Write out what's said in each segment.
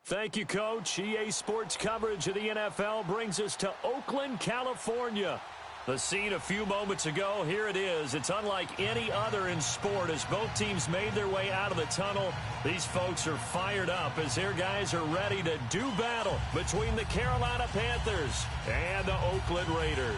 Thank you, Coach. EA Sports coverage of the NFL brings us to Oakland, California. The scene a few moments ago, here it is. It's unlike any other in sport as both teams made their way out of the tunnel. These folks are fired up as their guys are ready to do battle between the Carolina Panthers and the Oakland Raiders.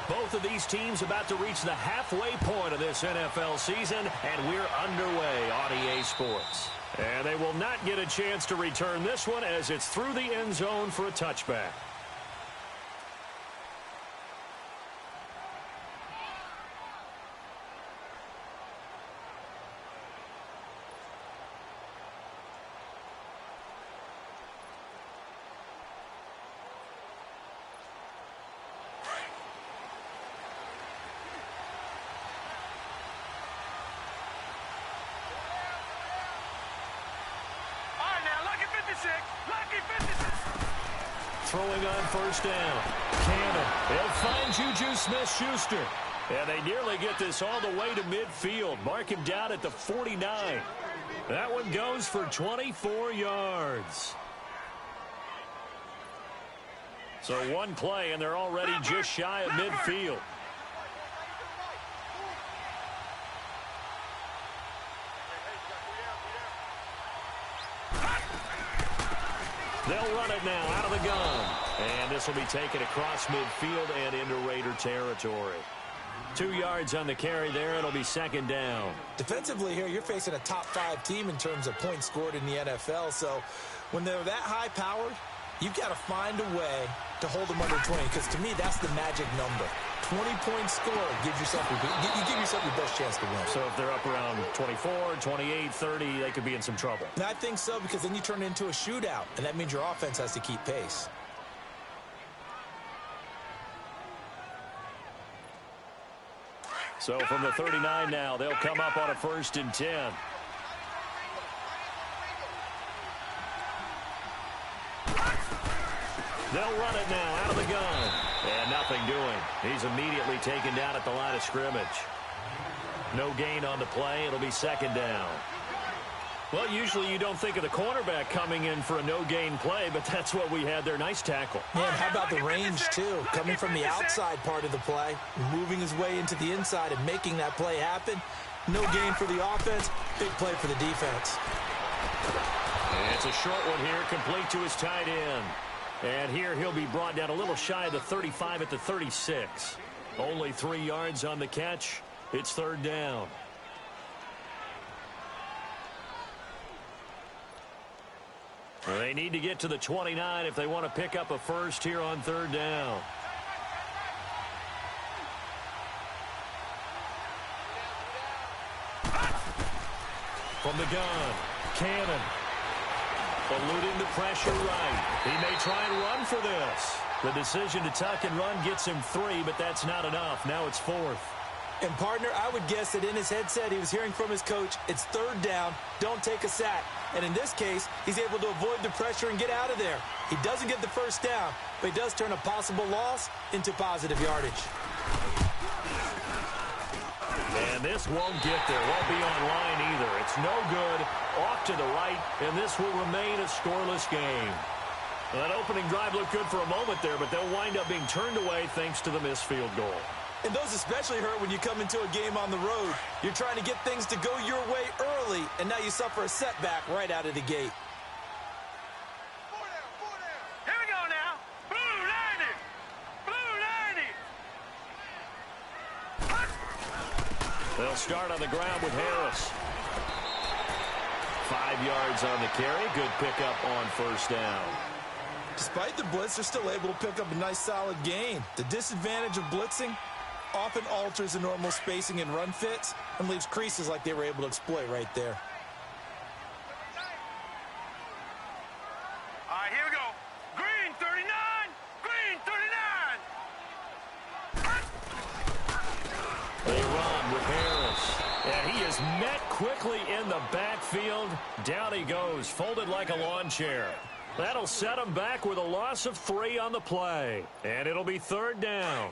Both of these teams about to reach the halfway point of this NFL season, and we're underway on EA Sports. And they will not get a chance to return this one as it's through the end zone for a touchback. Throwing on first down. Cannon. He'll find Juju Smith-Schuster. And they nearly get this all the way to midfield. Mark him down at the 49. That one goes for 24 yards. So one play, and they're already just shy of midfield. They'll run it now out of the gun. And this will be taken across midfield and into Raider territory. 2 yards on the carry there. It'll be second down. Defensively here, you're facing a top-5 team in terms of points scored in the NFL. So when they're that high-powered, you've got to find a way to hold them under 20. Because to me, that's the magic number. 20-point score gives yourself you give yourself your best chance to win. So if they're up around 24, 28, 30, they could be in some trouble. And I think so, because then you turn it into a shootout, and that means your offense has to keep pace. So from the 39 now, they'll come up on a 1st and 10. They'll run it now out of the gun. And nothing doing. He's immediately taken down at the line of scrimmage. No gain on the play. It'll be second down. Well, usually you don't think of the cornerback coming in for a no-gain play, but that's what we had there. Nice tackle. Man, how about the range, too? Coming from the outside part of the play, moving his way into the inside and making that play happen. No gain for the offense, big play for the defense. And it's a short one here, complete to his tight end. And here he'll be brought down a little shy of the 35 at the 36. Only 3 yards on the catch. It's third down. They need to get to the 29 if they want to pick up a first here on third down. From the gun, Cannon. Eluding the pressure right. He may try and run for this. The decision to tuck and run gets him 3, but that's not enough. Now it's 4th. And, partner, I would guess that in his headset he was hearing from his coach, it's third down, don't take a sack. And in this case, he's able to avoid the pressure and get out of there. He doesn't get the first down, but he does turn a possible loss into positive yardage. And this won't get there. Won't be on line either. It's no good. Off to the right, and this will remain a scoreless game. Well, that opening drive looked good for a moment there, but they'll wind up being turned away thanks to the missed field goal. And those especially hurt when you come into a game on the road. You're trying to get things to go your way early, and now you suffer a setback right out of the gate. Here we go now. Blue 90. They'll start on the ground with Harris. 5 yards on the carry. Good pickup on first down. Despite the blitz, they're still able to pick up a nice solid gain. The disadvantage of blitzing often alters the normal spacing and run fits and leaves creases like they were able to exploit right there. All right, here we go. Green 39. Green 39. They run with Harris. And he is met quickly in the backfield. Down he goes, folded like a lawn chair. That'll set them back with a loss of 3 on the play. And it'll be 3rd down.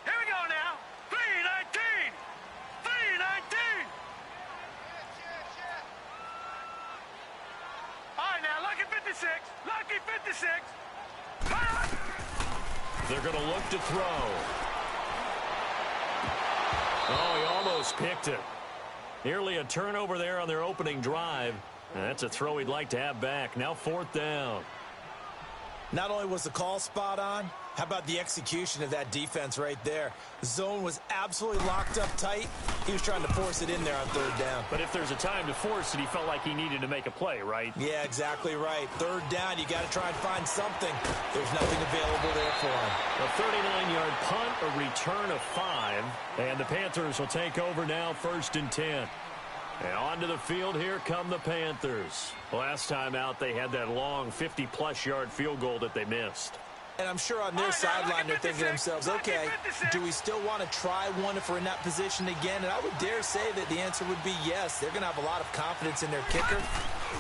Here we go now. 3-19. 3-19. All right, now, lucky 56. Lucky 56. They're going to look to throw. Oh, he almost picked it. Nearly a turnover there on their opening drive. That's a throw he'd like to have back. Now 4th down. Not only was the call spot on, how about the execution of that defense right there? The zone was absolutely locked up tight. He was trying to force it in there on 3rd down. But if there's a time to force it, he felt like he needed to make a play, right? Yeah, exactly right. 3rd down, you got to try and find something. There's nothing available there for him. A 39-yard punt, a return of 5, and the Panthers will take over now, 1st and 10. And onto the field, here come the Panthers. Last time out, they had that long 50-plus yard field goal that they missed. And I'm sure on their sideline they're thinking to themselves, okay, do we still want to try one if we're in that position again? And I would dare say that the answer would be yes. They're going to have a lot of confidence in their kicker.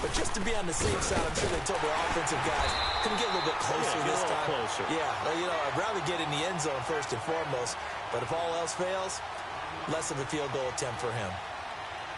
But just to be on the safe side, I'm sure they told their offensive guys, can we get a little bit closer this time? Closer. Yeah, well, I'd rather get in the end zone first and foremost. But if all else fails, less of a field goal attempt for him.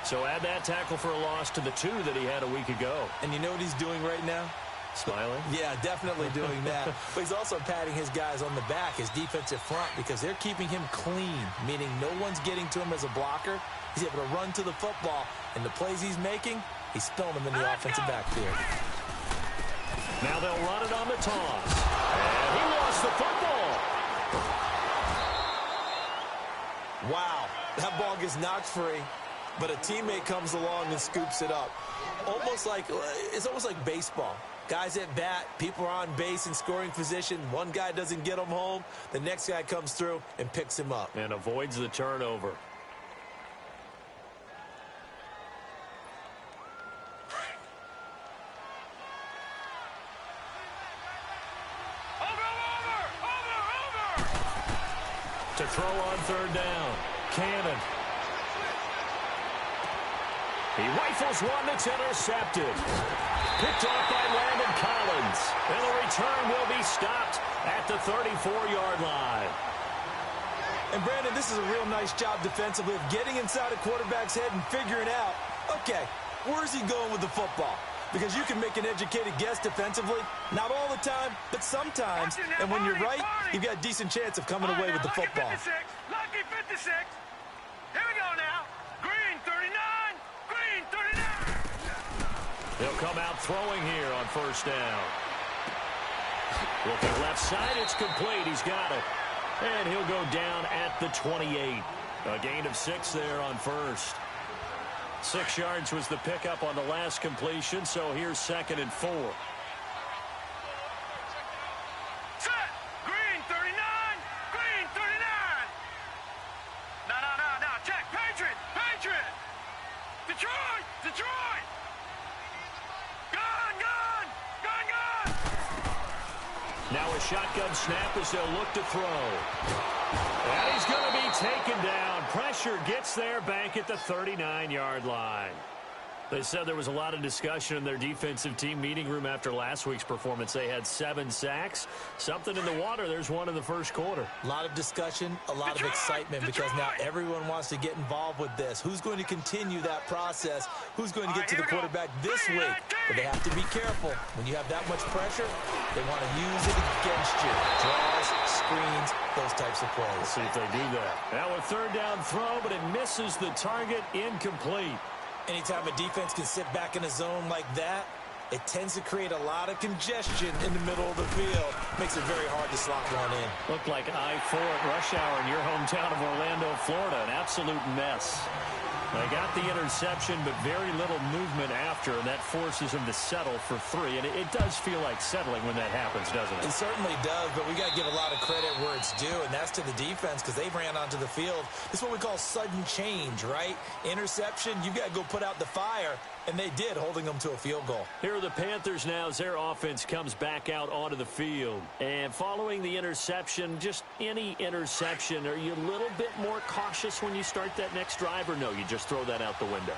So add that tackle for a loss to the 2 that he had a week ago. And you know what he's doing right now? Smiling? Yeah, definitely doing that. But he's also patting his guys on the back, his defensive front, because they're keeping him clean, meaning no one's getting to him as a blocker. He's able to run to the football, and the plays he's making, he's spilling them in the offensive backfield. Now they'll run it on the toss. And he lost the football. Wow, that ball gets knocked free, but a teammate comes along and scoops it up. It's almost like baseball. Guys at bat, people are on base in scoring position. One guy doesn't get him home. The next guy comes through and picks him up. And avoids the turnover. Over. To throw on 3rd down. Cannon. He rifles one that's intercepted. Picked off by Landon Collins. And the return will be stopped at the 34-yard line. And, Brandon, this is a real nice job defensively of getting inside a quarterback's head and figuring out, okay, where's he going with the football? Because you can make an educated guess defensively. Not all the time, but sometimes. And when you're right, you've got a decent chance of coming away with the football. Lucky 56. Here we go now. Green 39. Green 39. They'll come out throwing here on 1st down. Looking left side, it's complete. He's got it. And he'll go down at the 28. A gain of 6 there on 1st. 6 yards was the pickup on the last completion, so here's 2nd and 4. Set. Green 39. Green 39. No. Check. Patriot. Detroit. Gun. Now a shotgun snap as they'll look to throw. And he's going to be taken down. Pressure gets there back at the 39-yard line. They said there was a lot of discussion in their defensive team meeting room after last week's performance. They had 7 sacks. Something in the water. There's one in the first quarter. A lot of discussion, a lot of excitement, because now everyone wants to get involved with this. Who's going to continue that process? Who's going to get to the quarterback this week? But they have to be careful. When you have that much pressure, they want to use it against you. Draws, screens, those types of plays. Let's see if they do that. Now a 3rd down throw, but it misses the target. Incomplete. Anytime a defense can sit back in a zone like that, it tends to create a lot of congestion in the middle of the field. Makes it very hard to slot one in. Looked like I-4 at rush hour in your hometown of Orlando, Florida. An absolute mess. They got the interception, but very little movement after, and that forces them to settle for 3. And it does feel like settling when that happens, doesn't it? It certainly does, but we got to give a lot of credit where it's due, and that's to the defense, because they ran onto the field. This is what we call sudden change, right? Interception, you got to go put out the fire. And they did, holding them to a field goal. Here are the Panthers now as their offense comes back out onto the field. And following the interception, just any interception, are you a little bit more cautious when you start that next drive, or no, you just throw that out the window?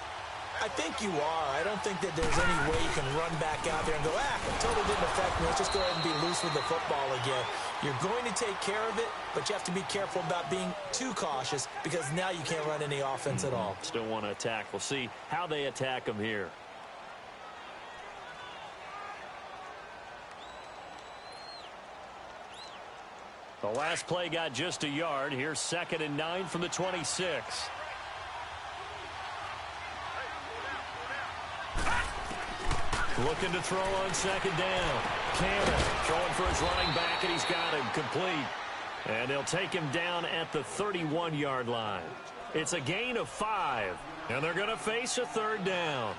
I think you are. I don't think that there's any way you can run back out there and go, it totally didn't affect me. Let's just go ahead and be loose with the football again. You're going to take care of it, but you have to be careful about being too cautious because now you can't run any offense at all. Still want to attack. We'll see how they attack them here. The last play got just a yard. Here's 2nd and 9 from the 26. Looking to throw on 2nd down. Cannon throwing for his running back, and he's got him complete. And they'll take him down at the 31-yard line. It's a gain of 5, and they're going to face a 3rd down.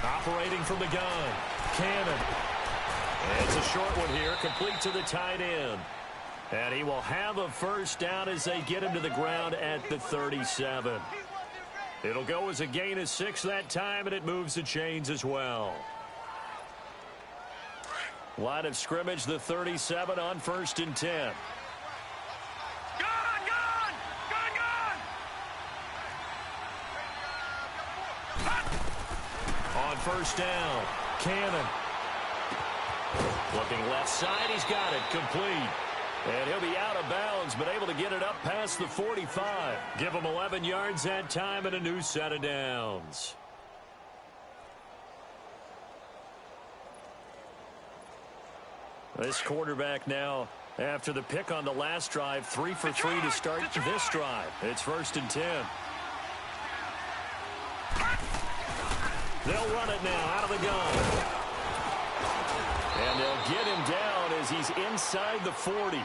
Operating from the gun, Cannon. It's a short one here, complete to the tight end. And he will have a 1st down as they get him to the ground at the 37. It'll go as a gain of 6 that time, and it moves the chains as well. Line of scrimmage, the 37 on 1st and 10. On 1st down, Cannon. Looking left side, he's got it, complete. And he'll be out of bounds, but able to get it up past the 45. Give him 11 yards that time and a new set of downs. This quarterback now, after the pick on the last drive, 3 for 3 to start this drive. It's 1st and 10. They'll run it now out of the gun. And they'll get him down as he's inside the 40.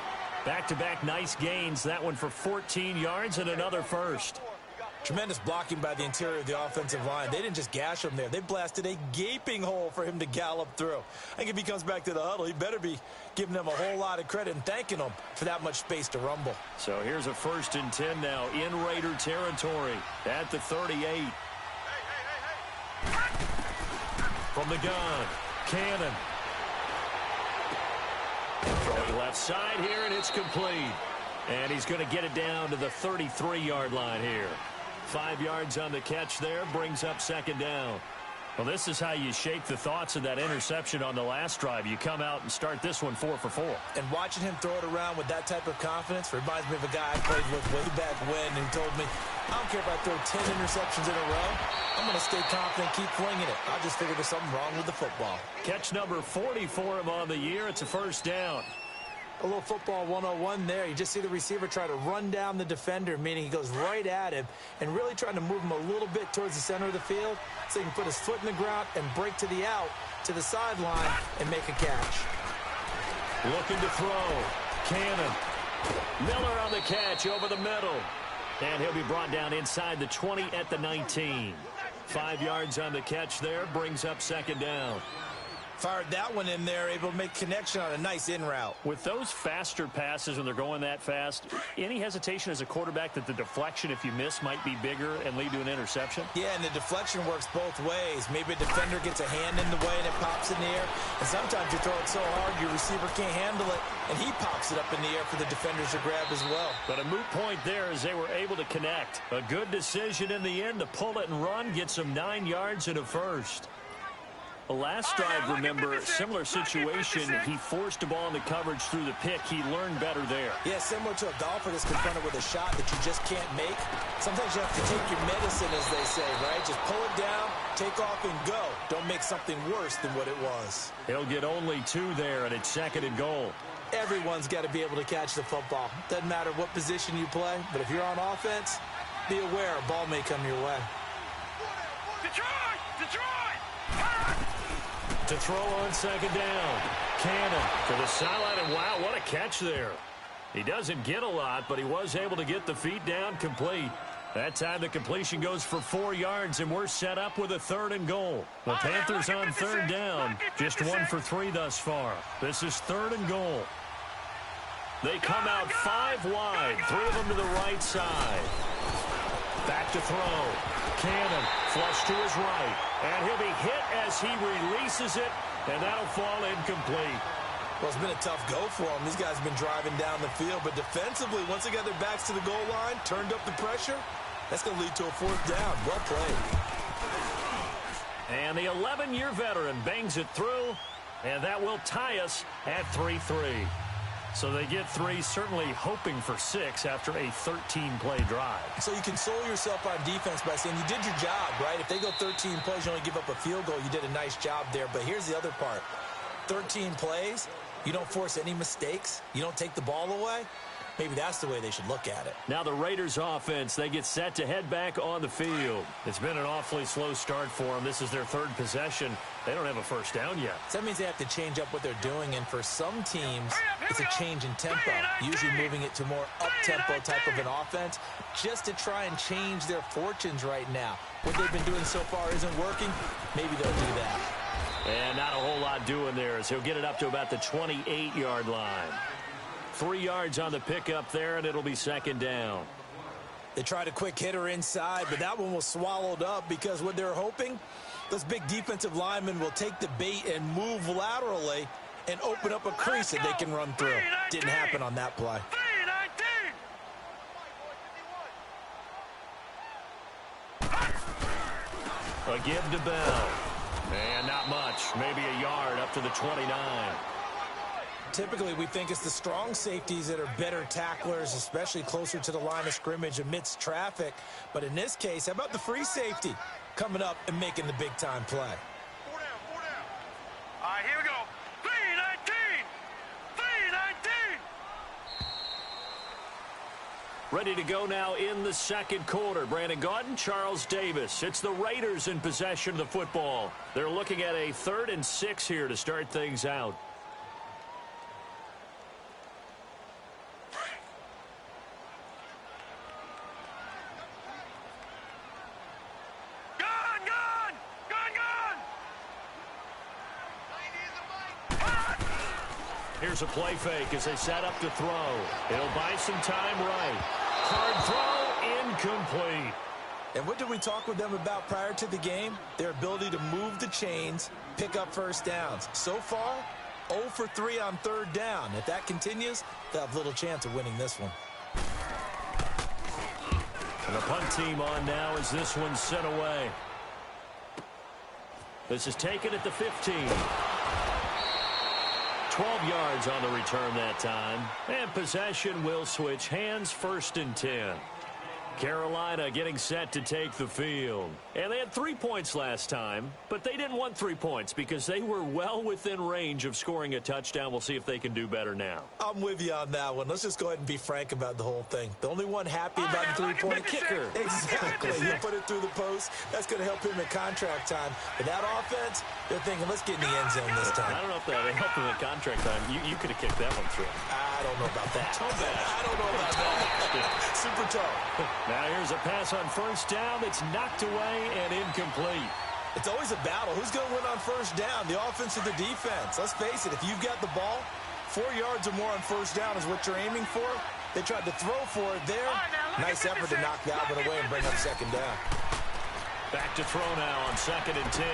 Back-to-back nice gains. That one for 14 yards and another 1st. Tremendous blocking by the interior of the offensive line. They didn't just gash him there. They blasted a gaping hole for him to gallop through. I think if he comes back to the huddle, he better be giving them a whole lot of credit and thanking them for that much space to rumble. So here's a 1st and 10 now in Raider territory at the 38. From the gun, Cannon. Throwing left side here, and it's complete. And he's going to get it down to the 33-yard line here. 5 yards on the catch there, brings up 2nd down. Well, this is how you shake the thoughts of that interception on the last drive. You come out and start this one 4 for 4. And watching him throw it around with that type of confidence reminds me of a guy I played with way back when, and he told me, I don't care if I throw 10 interceptions in a row. I'm going to stay confident, keep flinging it. I just figured there's something wrong with the football. Catch number 40 for him on the year. It's a 1st down. A little football 101 there. You just see the receiver try to run down the defender, meaning he goes right at him and really trying to move him a little bit towards the center of the field so he can put his foot in the ground and break to the out, to the sideline, and make a catch. Looking to throw. Cannon. Miller on the catch over the middle. And he'll be brought down inside the 20 at the 19. 5 yards on the catch there, brings up 2nd down. Fired that one in there, able to make connection on a nice in route. With those faster passes when they're going that fast, any hesitation as a quarterback that the deflection, if you miss, might be bigger and lead to an interception? Yeah, and the deflection works both ways. Maybe a defender gets a hand in the way and it pops in the air. And sometimes you throw it so hard your receiver can't handle it, and he pops it up in the air for the defenders to grab as well. But a moot point there as they were able to connect. A good decision in the end to pull it and run, gets them 9 yards and a 1st. The last drive, remember, similar situation. He forced a ball into coverage through the pick. He learned better there. Yeah, similar to a golfer that's confronted with a shot that you just can't make. Sometimes you have to take your medicine, as they say, right? Just pull it down, take off, and go. Don't make something worse than what it was. He'll get only 2 there, and it's 2nd and goal. Everyone's got to be able to catch the football. Doesn't matter what position you play, but if you're on offense, be aware a ball may come your way. Detroit! Detroit! To throw on 2nd down. Cannon to the sideline, and wow, what a catch there. He doesn't get a lot, but he was able to get the feet down complete. That time the completion goes for 4 yards, and we're set up with a 3rd and goal. The Panthers on 3rd down, just 1 for 3 thus far. This is 3rd and goal. They come out 5 wide, 3 of them to the right side. Back to throw. Cannon, flush to his right. And he'll be hit as he releases it, and that'll fall incomplete. Well, it's been a tough go for them. These guys have been driving down the field, but defensively, once they got their backs to the goal line, turned up the pressure, that's going to lead to a 4th down. Well played. And the 11-year veteran bangs it through, and that will tie us at 3-3. So they get 3, certainly hoping for 6 after a 13-play drive. So you console yourself on defense by saying you did your job, right? If they go 13 plays, you only give up a field goal, you did a nice job there. But here's the other part. 13 plays, you don't force any mistakes, you don't take the ball away. Maybe that's the way they should look at it. Now the Raiders offense, they get set to head back on the field. It's been an awfully slow start for them. This is their 3rd possession. They don't have a 1st down yet. So that means they have to change up what they're doing, and for some teams, it's a change in tempo, usually moving it to more up-tempo type of an offense, just to try and change their fortunes right now. What they've been doing so far isn't working. Maybe they'll do that. And not a whole lot doing there as he'll get it up to about the 28-yard line. 3 yards on the pickup there, and it'll be 2nd down. They tried a quick hitter inside, but that one was swallowed up because what they're hoping, those big defensive linemen will take the bait and move laterally and open up a crease that they can run through. Didn't happen on that play. A give to Bell. And not much, maybe a yard up to the 29. Typically, we think it's the strong safeties that are better tacklers, especially closer to the line of scrimmage amidst traffic. But in this case, how about the free safety coming up and making the big-time play? 4 down, 4 down. All right, here we go. 3-19. 3-19. Ready to go now in the 2nd quarter. Brandon Gaudin, Charles Davis. It's the Raiders in possession of the football. They're looking at a 3rd and 6 here to start things out. Here's a play fake as they set up to throw. It'll buy some time right. Hard throw, incomplete. And what did we talk with them about prior to the game? Their ability to move the chains, pick up 1st downs. So far, 0 for 3 on 3rd down. If that continues, they'll have little chance of winning this one. And the punt team on now as this one's sent away. This is taken at the 15. 12 yards on the return that time. And possession will switch hands, 1st and 10. Carolina getting set to take the field. And they had 3 points last time, but they didn't want 3 points because they were well within range of scoring a touchdown. We'll see if they can do better now. I'm with you on that one. Let's just go ahead and be frank about the whole thing. The only one happy about the 3-point kicker. Exactly. He put it through the post. That's going to help him in contract time. But that offense, they're thinking, let's get in the end zone this time. I don't know if that helped him in contract time. You could have kicked that one through. I don't know about that. Toe bad. I don't know about that. Super toe. Now here's a pass on 1st down. It's knocked away and incomplete. It's always a battle. Who's going to win on 1st down, the offense or the defense? Let's face it, if you've got the ball, 4 yards or more on 1st down is what you're aiming for. They tried to throw for it there. Nice effort to knock that one away and bring up 2nd down. Back to throw now on 2nd and 10.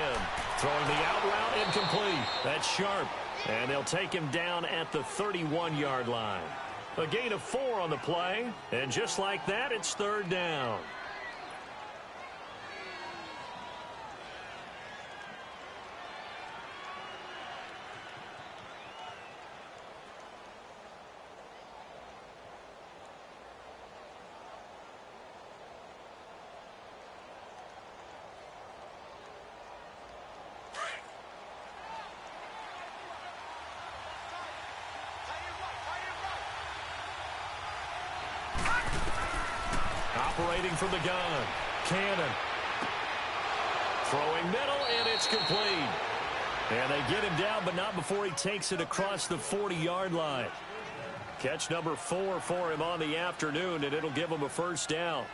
Throwing the out route, incomplete. That's sharp. And they'll take him down at the 31-yard line. A gain of 4 on the play. And just like that, it's 3rd down. Operating from the gun. Cannon. Throwing middle, and it's complete. And they get him down, but not before he takes it across the 40-yard line. Catch number 4 for him on the afternoon, and it'll give him a 1st down.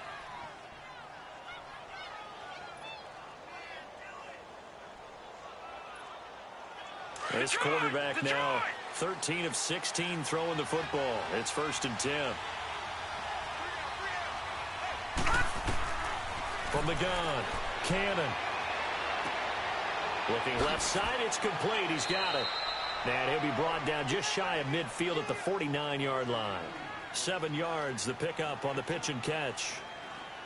This quarterback now 13 of 16 throwing the football. It's 1st and 10. From the gun, Cannon. Looking left side, it's complete. He's got it. And he'll be brought down just shy of midfield at the 49-yard line. 7 yards, the pickup on the pitch and catch.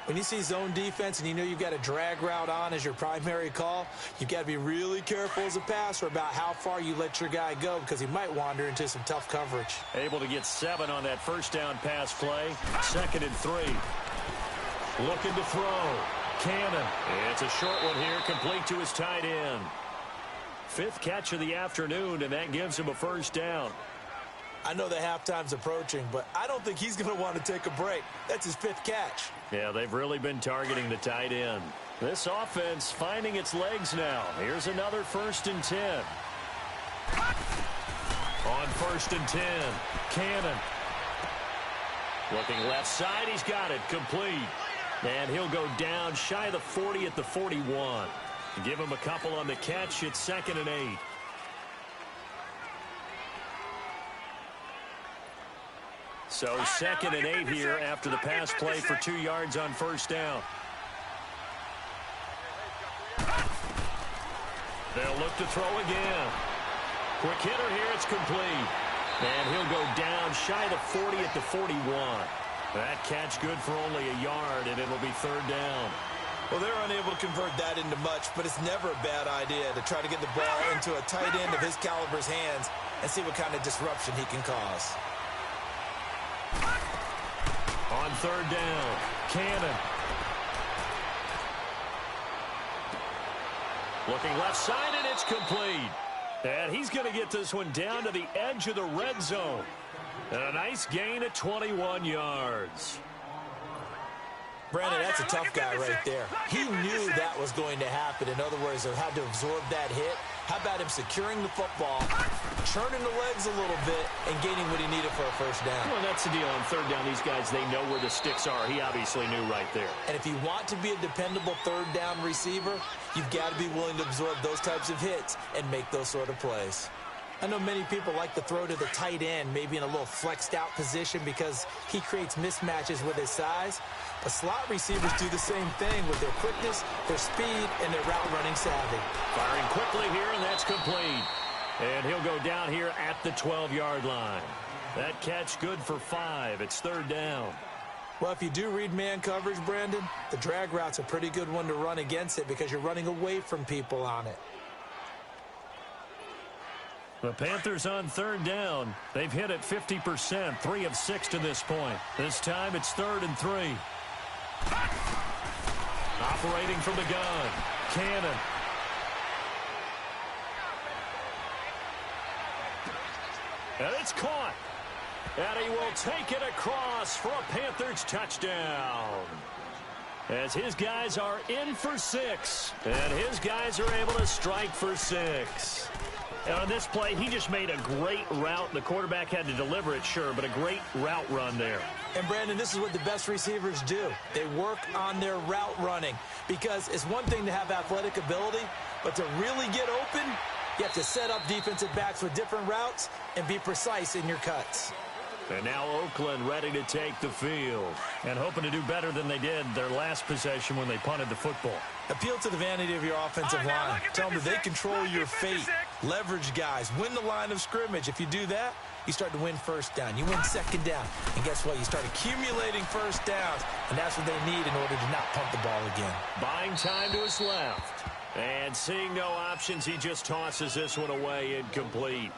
When you see zone defense and you know you've got a drag route on as your primary call, you've got to be really careful as a passer about how far you let your guy go because he might wander into some tough coverage. Able to get 7 on that first down pass play. 2nd and 3. Looking to throw. Cannon. It's a short one here, complete to his tight end. 5th catch of the afternoon, and that gives him a first down. I know the halftime's approaching, but I don't think he's going to want to take a break. That's his 5th catch. Yeah, they've really been targeting the tight end. This offense finding its legs now. Here's another 1st and 10. On 1st and 10, Cannon. Looking left side, he's got it, complete. And he'll go down shy of the 40 at the 41. Give him a couple on the catch. It's 2nd and 8. So 2nd and 8 here after the pass play for 2 yards on first down. They'll look to throw again. Quick hitter here. It's complete. And he'll go down shy of the 40 at the 41. That catch good for only a yard, and it'll be 3rd down. Well, they're unable to convert that into much, but it's never a bad idea to try to get the ball into a tight end of his caliber's hands and see what kind of disruption he can cause. On 3rd down, Cannon. Looking left side, and it's complete. And he's going to get this one down to the edge of the red zone. And a nice gain of 21 yards. Brandon, that's a tough guy right there. He knew that was going to happen. In other words, they had to absorb that hit. How about him securing the football, churning the legs a little bit, and gaining what he needed for a first down? Well, that's the deal. On 3rd down, these guys, they know where the sticks are. He obviously knew right there. And if you want to be a dependable 3rd down receiver, you've got to be willing to absorb those types of hits and make those sort of plays. I know many people like to throw to the tight end, maybe in a little flexed out position because he creates mismatches with his size. But slot receivers do the same thing with their quickness, their speed, and their route running savvy. Firing quickly here, and that's complete. And he'll go down here at the 12-yard line. That catch good for 5. It's 3rd down. Well, if you do read man coverage, Brandon, the drag route's a pretty good one to run against it because you're running away from people on it. The Panthers on 3rd down. They've hit it 50%, 3 of 6 to this point. This time it's 3rd and 3. Operating from the gun, Cannon. And it's caught. And he will take it across for a Panthers touchdown. As his guys are in for 6. And his guys are able to strike for 6. And on this play, he just made a great route. The quarterback had to deliver it, sure, but a great route run there. And, Brandon, this is what the best receivers do. They work on their route running because it's one thing to have athletic ability, but to really get open, you have to set up defensive backs with different routes and be precise in your cuts. And now Oakland ready to take the field and hoping to do better than they did their last possession when they punted the football. Appeal to the vanity of your offensive line. Tell them that they control your fate. Leverage guys. Win the line of scrimmage. If you do that, you start to win first down. You win 2nd down. And guess what? You start accumulating first downs. And that's what they need in order to not punt the ball again. Buying time to his left. And seeing no options, he just tosses this one away incomplete.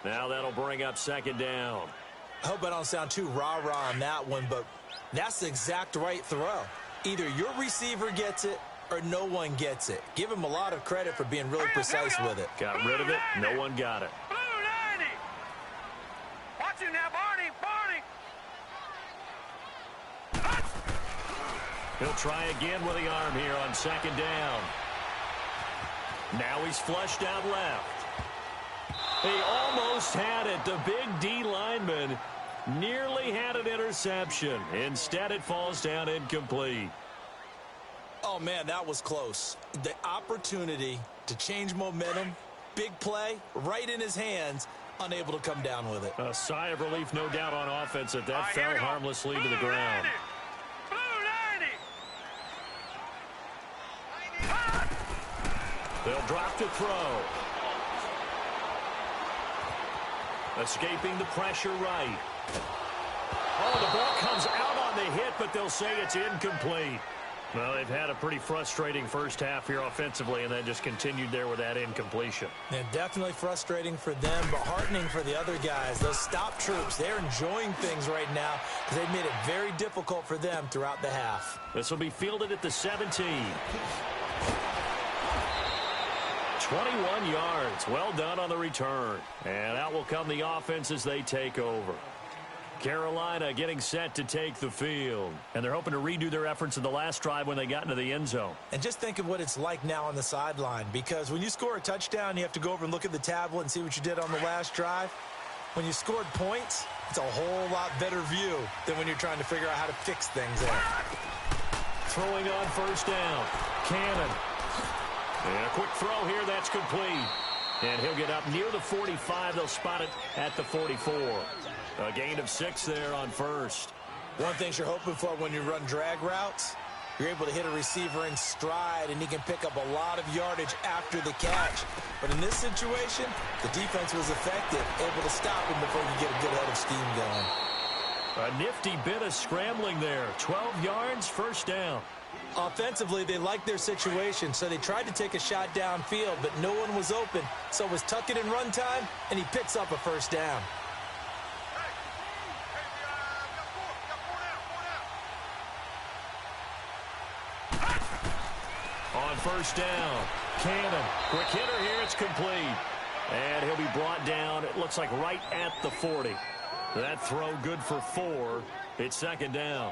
Now that'll bring up 2nd down. I hope I don't sound too rah-rah on that one, but that's the exact right throw. Either your receiver gets it or no one gets it. Give him a lot of credit for being really precise with it. Got rid of it. No one got it. Blue 90. Watch him now, Barney. Barney. He'll try again with the arm here on 2nd down. Now he's flushed out left. He almost had it. The big D lineman nearly had an interception. Instead, it falls down incomplete. Oh, man, that was close. The opportunity to change momentum, big play right in his hands, unable to come down with it. A sigh of relief, no doubt, on offense that fell harmlessly to the ground. They'll drop to throw. Escaping the pressure right. Oh, the ball comes out on the hit, but they'll say it's incomplete. Well, they've had a pretty frustrating first half here offensively, and then just continued there with that incompletion. And definitely frustrating for them, but heartening for the other guys. Those stop troops, they're enjoying things right now because they've made it very difficult for them throughout the half. This will be fielded at the 17. 21 yards. Well done on the return. And out will come the offense as they take over. Carolina getting set to take the field. And they're hoping to redo their efforts in the last drive when they got into the end zone. And just think of what it's like now on the sideline, because when you score a touchdown, you have to go over and look at the tablet and see what you did on the last drive. When you scored points, it's a whole lot better view than when you're trying to figure out how to fix things there. Throwing on first down. Cannon. And a quick throw here, that's complete. And he'll get up near the 45. They'll spot it at the 44. A gain of 6 there on first. One thing you're hoping for when you run drag routes, you're able to hit a receiver in stride, and he can pick up a lot of yardage after the catch. But in this situation, the defense was effective, able to stop him before you get a good head of steam going. A nifty bit of scrambling there. 12 yards, first down. Offensively, they liked their situation, so they tried to take a shot downfield, but no one was open. So it was tuck it in run time, and he picks up a first down. On first down, Cannon. Quick hitter here, it's complete. And he'll be brought down, it looks like right at the 40. That throw good for 4. It's second down.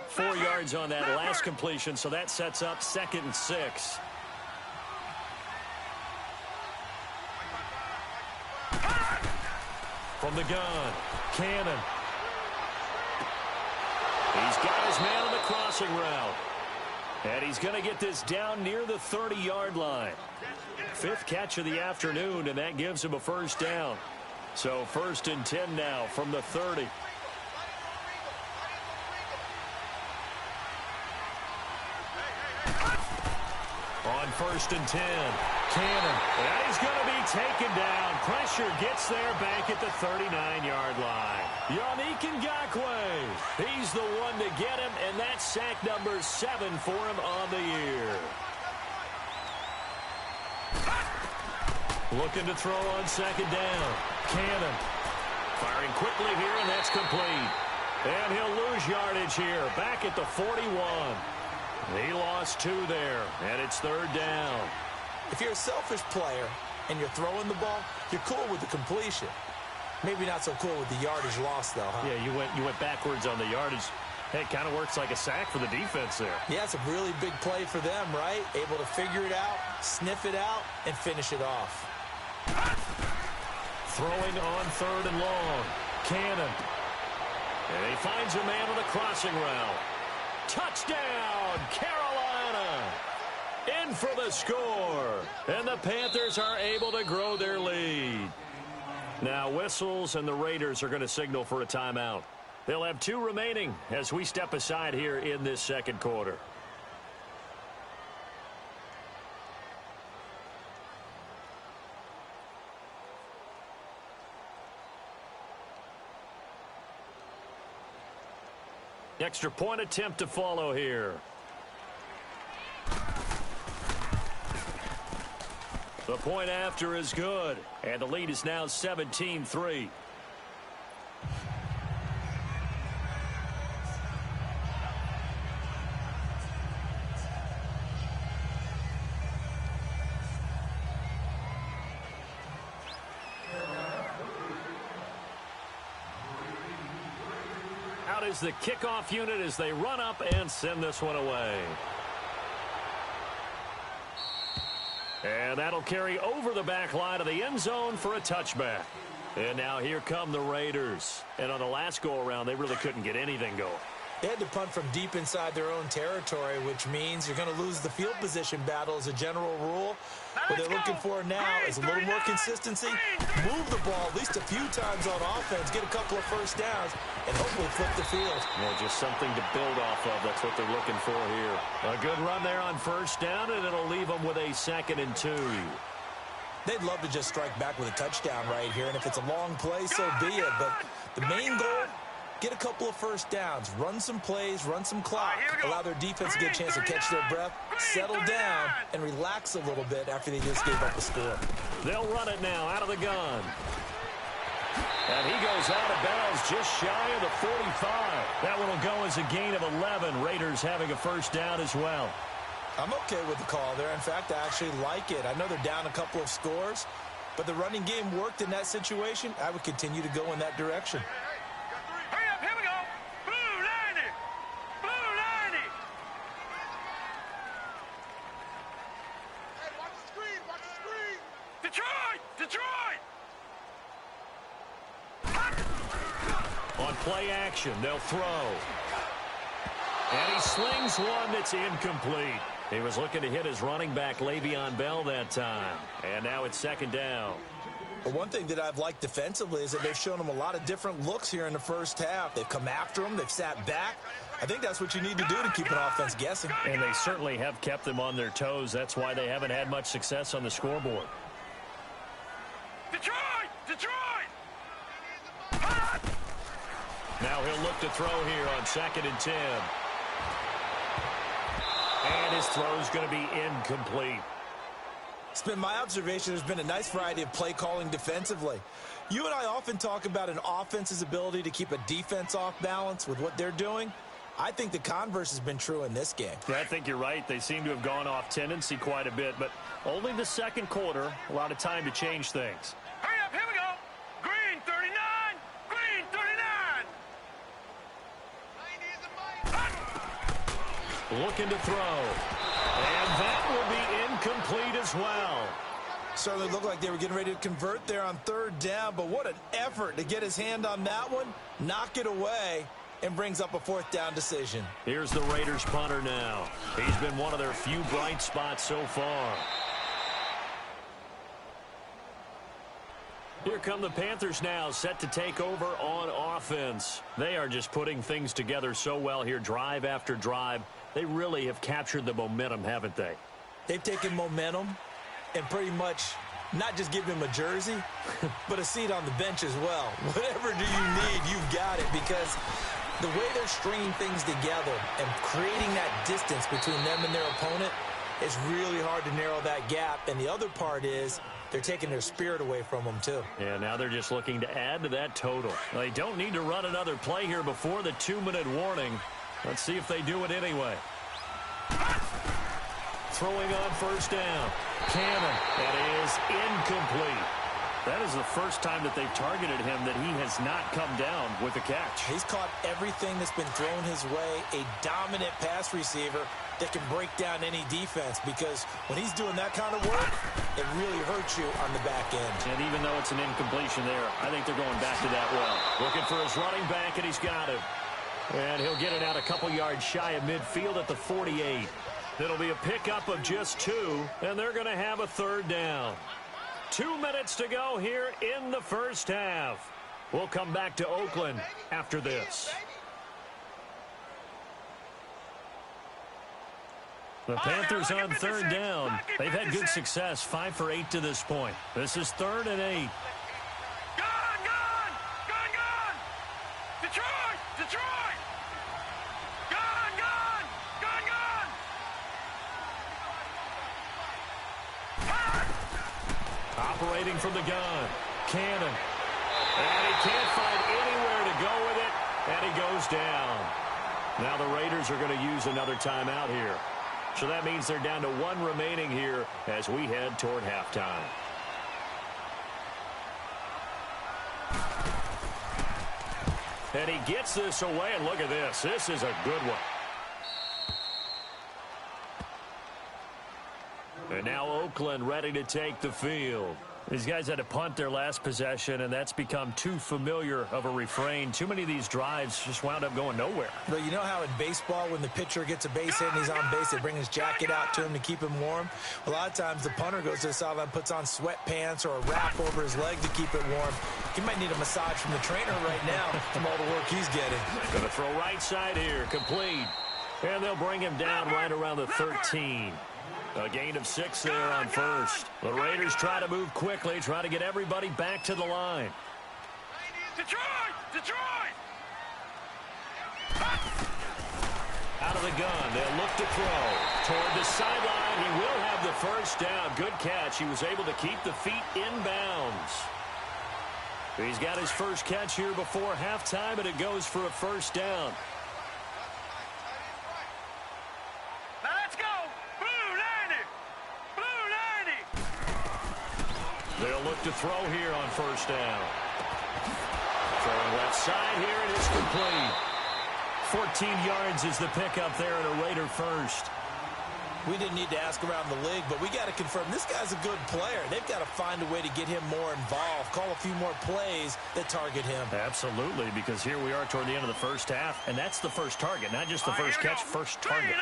4 yards on that last completion, so that sets up 2nd and 6. From the gun, Cannon. He's got his man on the crossing route. And he's going to get this down near the 30-yard line. 5th catch of the afternoon, and that gives him a first down. So 1st and 10 now from the 30. On 1st and 10, Cannon. And he's going to be taken down. Pressure gets there back at the 39-yard line. Yannick Ngakoue. He's the one to get him, and that's sack number 7 for him on the year. Looking to throw on second down. Cannon. Firing quickly here, and that's complete. And he'll lose yardage here. Back at the 41. He lost 2 there, and it's 3rd down. If you're a selfish player and you're throwing the ball, you're cool with the completion. Maybe not so cool with the yardage loss, though, huh? Yeah, you went backwards on the yardage. Hey, it kind of works like a sack for the defense there. Yeah, it's a really big play for them, right? Able to figure it out, sniff it out, and finish it off. Throwing on 3rd and long. Cannon. And he finds a man on the crossing route. Touchdown, Carolina! In for the score. And the Panthers are able to grow their lead. Now whistles and the Raiders are going to signal for a timeout. They'll have 2 remaining as we step aside here in this second quarter. Extra point attempt to follow here. The point after is good, and the lead is now 17-3. Out is the kickoff unit as they run up and send this one away. And that'll carry over the back line of the end zone for a touchback. And now here come the Raiders. And on the last go-around, they really couldn't get anything going. They had to punt from deep inside their own territory, which means you're going to lose the field position battle as a general rule. What they're looking for now is a little more consistency, move the ball at least a few times on offense, get a couple of first downs, and hopefully flip the field. Yeah, just something to build off of. That's what they're looking for here. A good run there on first down, and it'll leave them with a 2nd and 2. They'd love to just strike back with a touchdown right here, and if it's a long play, so be it. But the main goal, get a couple of first downs, run some plays, run some clock, allow their defense to get a chance to catch their breath, settle down, and relax a little bit after they just gave up a score. They'll run it now out of the gun. And he goes out of bounds just shy of the 45. That one will go as a gain of 11. Raiders having a first down as well. I'm okay with the call there. In fact, I actually like it. I know they're down a couple of scores, but the running game worked in that situation. I would continue to go in that direction. Hurry up, here we go. Blue 90. Blue 90. Hey, watch the screen, watch the screen. Detroit, Detroit. On play action, they'll throw. And he slings one that's incomplete. He was looking to hit his running back, Le'Veon Bell, that time. And now it's 2nd down. But one thing that I've liked defensively is that they've shown him a lot of different looks here in the first half. They've come after him. They've sat back. I think that's what you need to do to keep an offense guessing. And they certainly have kept them on their toes. That's why they haven't had much success on the scoreboard. Detroit, Detroit. Now he'll look to throw here on 2nd and 10. And his throw's going to be incomplete. It's been my observation there's been a nice variety of play calling defensively. You and I often talk about an offense's ability to keep a defense off balance with what they're doing. I think the converse has been true in this game. Yeah, I think you're right. They seem to have gone off tendency quite a bit, but only the 2nd quarter, a lot of time to change things. Hurry up, here we go. Green 39. Green 39. Looking to throw. And that will be incomplete as well. Certainly looked like they were getting ready to convert there on 3rd down, but what an effort to get his hand on that one, knock it away, and brings up a 4th down decision. Here's the Raiders punter now. He's been one of their few bright spots so far. Here come the Panthers now, set to take over on offense. They are just putting things together so well here, drive after drive. They really have captured the momentum, haven't they? They've taken momentum and pretty much not just give him a jersey, but a seat on the bench as well. Whatever do you need, you've got it, because the way they're stringing things together and creating that distance between them and their opponent is really hard to narrow that gap. And the other part is they're taking their spirit away from them, too. Yeah, now they're just looking to add to that total. They don't need to run another play here before the 2-minute warning. Let's see if they do it anyway. Throwing on first down. Cannon. That is incomplete. That is the first time that they've targeted him that he has not come down with a catch. He's caught everything that's been thrown his way. A dominant pass receiver that can break down any defense, because when he's doing that kind of work, it really hurts you on the back end. And even though it's an incompletion there, I think they're going back to that well. Looking for his running back, and he's got it. And he'll get it out a couple yards shy of midfield at the 48. It'll be a pickup of just 2, and they're going to have a 3rd down. 2 minutes to go here in the first half. We'll come back to Oakland after this. The Panthers on 3rd down. They've had good success, 5 for 8 to this point. This is 3rd and 8. Gone! Detroit! Detroit! Gone! Operating from the gun. Cannon. And he can't find anywhere to go with it. And he goes down. Now the Raiders are going to use another timeout here. So that means they're down to 1 remaining here as we head toward halftime. And he gets this away, and look at this. This is a good one. And now Oakland ready to take the field. These guys had to punt their last possession, and that's become too familiar of a refrain. Too many of these drives just wound up going nowhere. But you know how in baseball, when the pitcher gets a base hit and he's on base, they bring his jacket out to him to keep him warm? A lot of times the punter goes to the sideline, puts on sweatpants or a wrap over his leg to keep it warm. He might need a massage from the trainer right now from all the work he's getting. Going to throw right side here, complete. And they'll bring him down right around the 13. A gain of 6 there on first. The Raiders try to move quickly, try to get everybody back to the line. Detroit! Detroit! Out of the gun, they'll look to throw. Toward the sideline, he will have the first down. Good catch. He was able to keep the feet in bounds. He's got his first catch here before halftime, and it goes for a first down. They'll look to throw here on first down. Throwing left side here, and it's complete. 14 yards is the pickup there, and a Raider first. We didn't need to ask around the league, but we got to confirm this guy's a good player. They've got to find a way to get him more involved, call a few more plays that target him. Absolutely, because here we are toward the end of the first half, and that's the first target, not just the first catch, first target.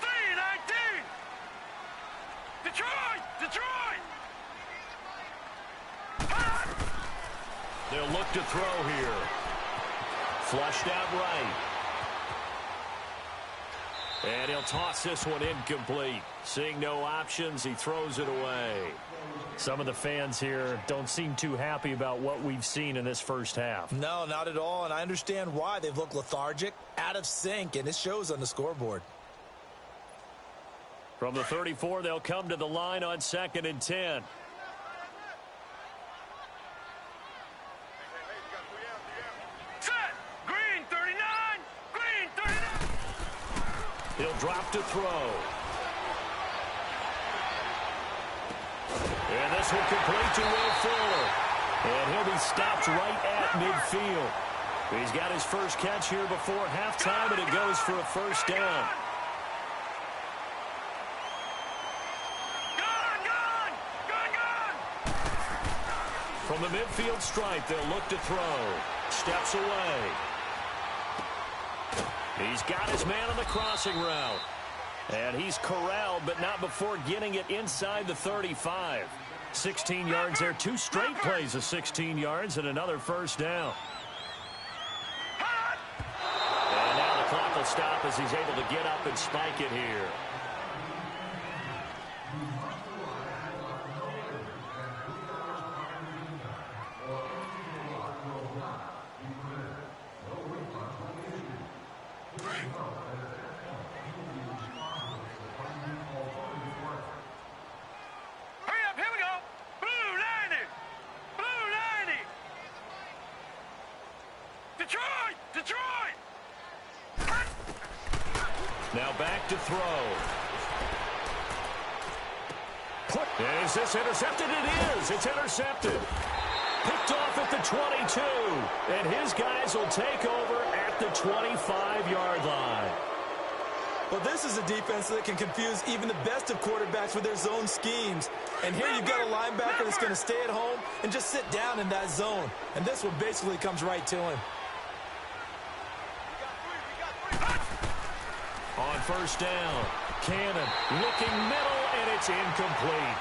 3-19! Detroit! Detroit! They'll look to throw here. Flushed out right. And he'll toss this one incomplete. Seeing no options, he throws it away. Some of the fans here don't seem too happy about what we've seen in this first half. No, not at all, and I understand why. They've looked lethargic, out of sync, and it shows on the scoreboard. From the 34, they'll come to the line on 2nd and 10. He'll drop to throw. And this will complete to Will Fuller. And he'll be stopped right at midfield. He's got his first catch here before halftime, and it goes for a first down. From the midfield stripe, they'll look to throw. Steps away. He's got his man on the crossing route. And he's corralled, but not before getting it inside the 35. 16 yards there. 2 straight plays of 16 yards and another first down. And now the clock will stop as he's able to get up and spike it here. Now back to throw. Is this intercepted? It is. It's intercepted. Picked off at the 22. And his guys will take over at the 25-yard line. Well, this is a defense that can confuse even the best of quarterbacks with their zone schemes. And here you've got a linebacker that's going to stay at home and just sit down in that zone. And this one basically comes right to him. On first down, Cannon looking middle, and it's incomplete.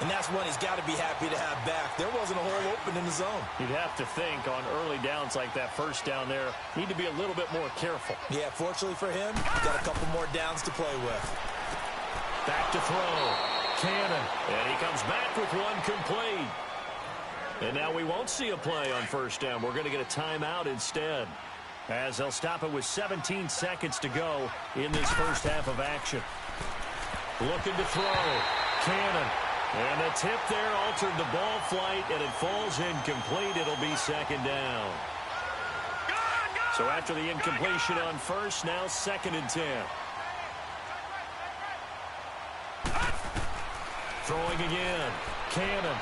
And that's one he's got to be happy to have back. There wasn't a hole open in the zone. You'd have to think on early downs like that first down there, need to be a little bit more careful. Yeah, fortunately for him, got a couple more downs to play with. Back to throw. Cannon. And he comes back with one complete. And now we won't see a play on first down. We're going to get a timeout instead, as they'll stop it with 17 seconds to go in this first half of action. Looking to throw. Cannon. And the tip there altered the ball flight, and it falls incomplete. It'll be second down. So after the incompletion on first, now 2nd and 10. Throwing again. Cannon.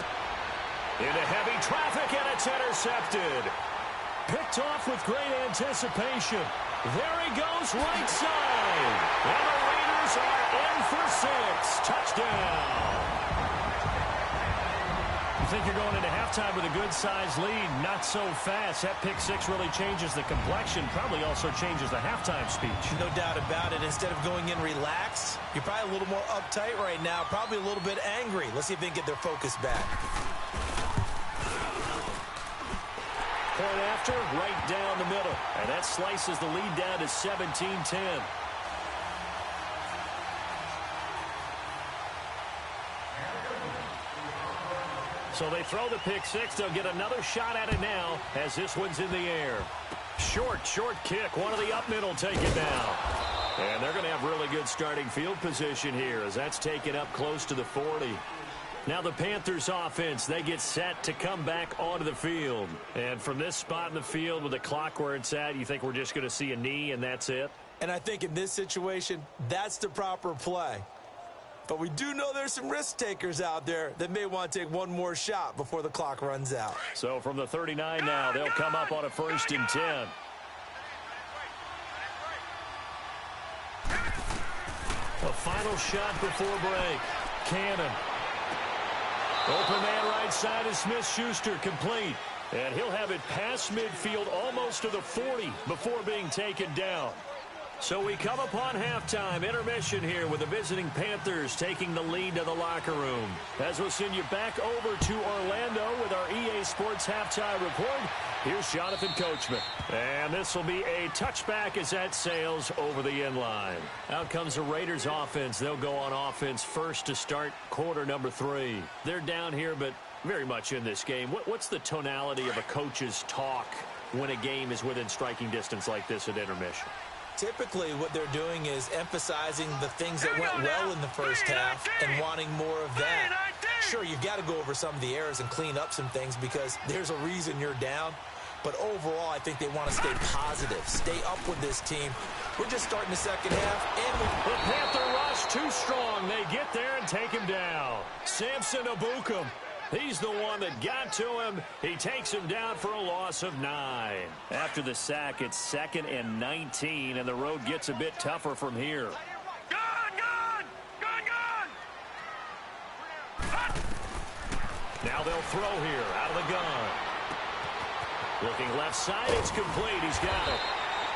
Into heavy traffic, and it's intercepted. Picked off with great anticipation. There he goes, right side. And the Raiders are in for 6. Touchdown. think you're going into halftime with a good-sized lead. Not so fast. That pick six really changes the complexion. Probably also changes the halftime speech. No doubt about it. Instead of going in relaxed, you're probably a little more uptight right now. Probably a little bit angry. Let's see if they can get their focus back. Point after, right down the middle. And that slices the lead down to 17-10. So they throw the pick six. They'll get another shot at it now as this one's in the air. Short kick. One of the up middle take it down. And they're going to have really good starting field position here as that's taken up close to the 40. Now the Panthers offense, they get set to come back onto the field. And from this spot in the field with the clock where it's at, you think we're just going to see a knee and that's it? And I think in this situation, that's the proper play. But we do know there's some risk takers out there that may want to take one more shot before the clock runs out. So from the 39 now, they'll come up on a 1st and 10. A final shot before break. Cannon. Open man right side is Smith-Schuster, complete. And he'll have it past midfield almost to the 40 before being taken down. So we come upon halftime, intermission here with the visiting Panthers taking the lead to the locker room. As we'll send you back over to Orlando with our EA Sports halftime report, here's Jonathan Coachman. And this will be a touchback as that sails over the end line. Out comes the Raiders offense. They'll go on offense first to start quarter number 3. They're down here, but very much in this game. What's the tonality of a coach's talk when a game is within striking distance like this at intermission? Typically, what they're doing is emphasizing the things that went well in the first half and wanting more of that. Sure, you've got to go over some of the errors and clean up some things because there's a reason you're down. But overall, I think they want to stay positive, stay up with this team. We're just starting the second half. And the Panther rush too strong. They get there and take him down. Samson Abukum. He's the one that got to him. He takes him down for a loss of 9. After the sack, it's 2nd and 19, and the road gets a bit tougher from here. Gun! Now they'll throw here out of the gun. Looking left side, it's complete. He's got it.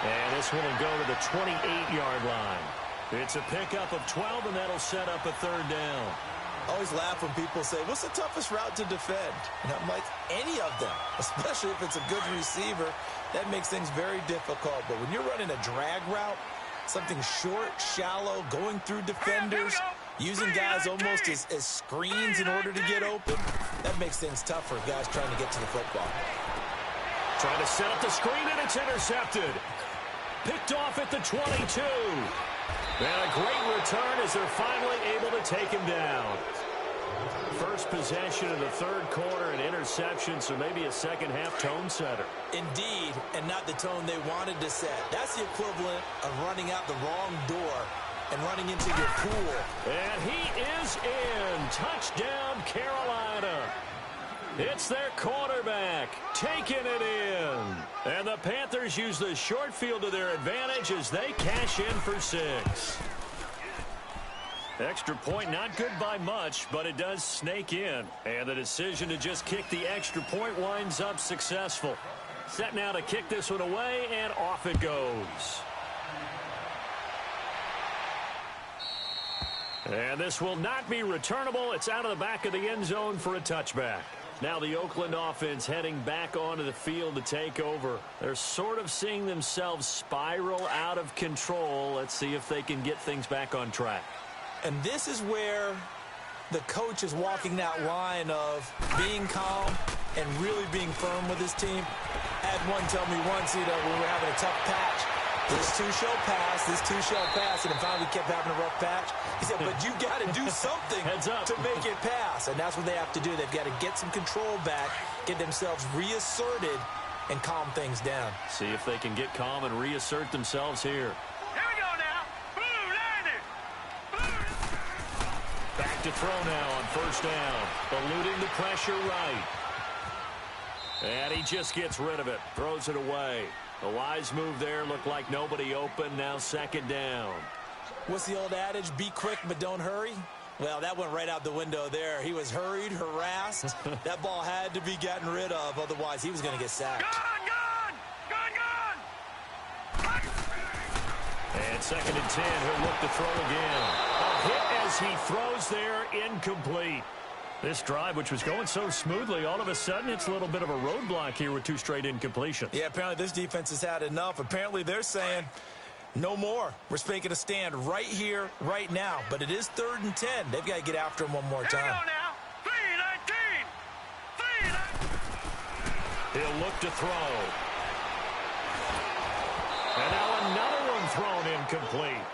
And this one will go to the 28-yard line. It's a pickup of 12, and that'll set up a 3rd down. I always laugh when people say, what's the toughest route to defend? And I'm like, any of them, especially if it's a good receiver. That makes things very difficult. But when you're running a drag route, something short, shallow, going through defenders, using guys almost as screens in order to get open, that makes things tough for guys trying to get to the football. Trying to set up the screen, and it's intercepted. Picked off at the 22. And a great return as they're finally able to take him down. First possession of the 3rd quarter, an interception, so maybe a second-half tone setter. Indeed, and not the tone they wanted to set. That's the equivalent of running out the wrong door and running into your pool. And he is in. Touchdown, Carolina. It's their quarterback taking it in. And the Panthers use the short field to their advantage as they cash in for 6. Extra point, not good by much, but it does snake in. And the decision to just kick the extra point winds up successful. Set now to kick this one away, and off it goes. And this will not be returnable. It's out of the back of the end zone for a touchback. Now the Oakland offense heading back onto the field to take over. They're sort of seeing themselves spiral out of control. Let's see if they can get things back on track. And this is where the coach is walking that line of being calm and really being firm with his team. I had one tell me once, when we were having a tough patch, this too shall pass, this too shall pass, and finally we kept having a rough patch. He said, but you got to do something to make it pass, and that's what they have to do. They've got to get some control back, get themselves reasserted, and calm things down. See if they can get calm and reassert themselves here. Here we go now. Blue landed. Back to throw now on 1st down. Eluding the pressure right. And he just gets rid of it. Throws it away. A wise move there. Looked like nobody open. Now 2nd down. What's the old adage? Be quick, but don't hurry. Well, that went right out the window there. He was hurried, harassed. That ball had to be gotten rid of, otherwise he was going to get sacked. And 2nd and 10, he'll look to throw again. A hit as he throws there, incomplete. This drive, which was going so smoothly, all of a sudden it's a little bit of a roadblock here with 2 straight incompletions. Yeah, apparently this defense has had enough. Apparently they're saying no more. We're making a stand right here, right now. But it is 3rd and 10. They've got to get after him one more time. Here we go now. 3-19. He'll look to throw. And now another one thrown incomplete.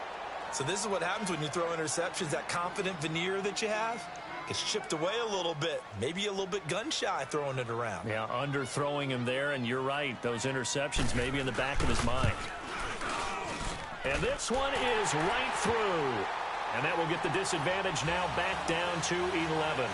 So this is what happens when you throw interceptions. That confident veneer that you have gets chipped away a little bit. Maybe a little bit gun-shy throwing it around. Yeah, underthrowing him there, and you're right. Those interceptions maybe in the back of his mind. And this one is right through. And that will get the disadvantage now back down to 11.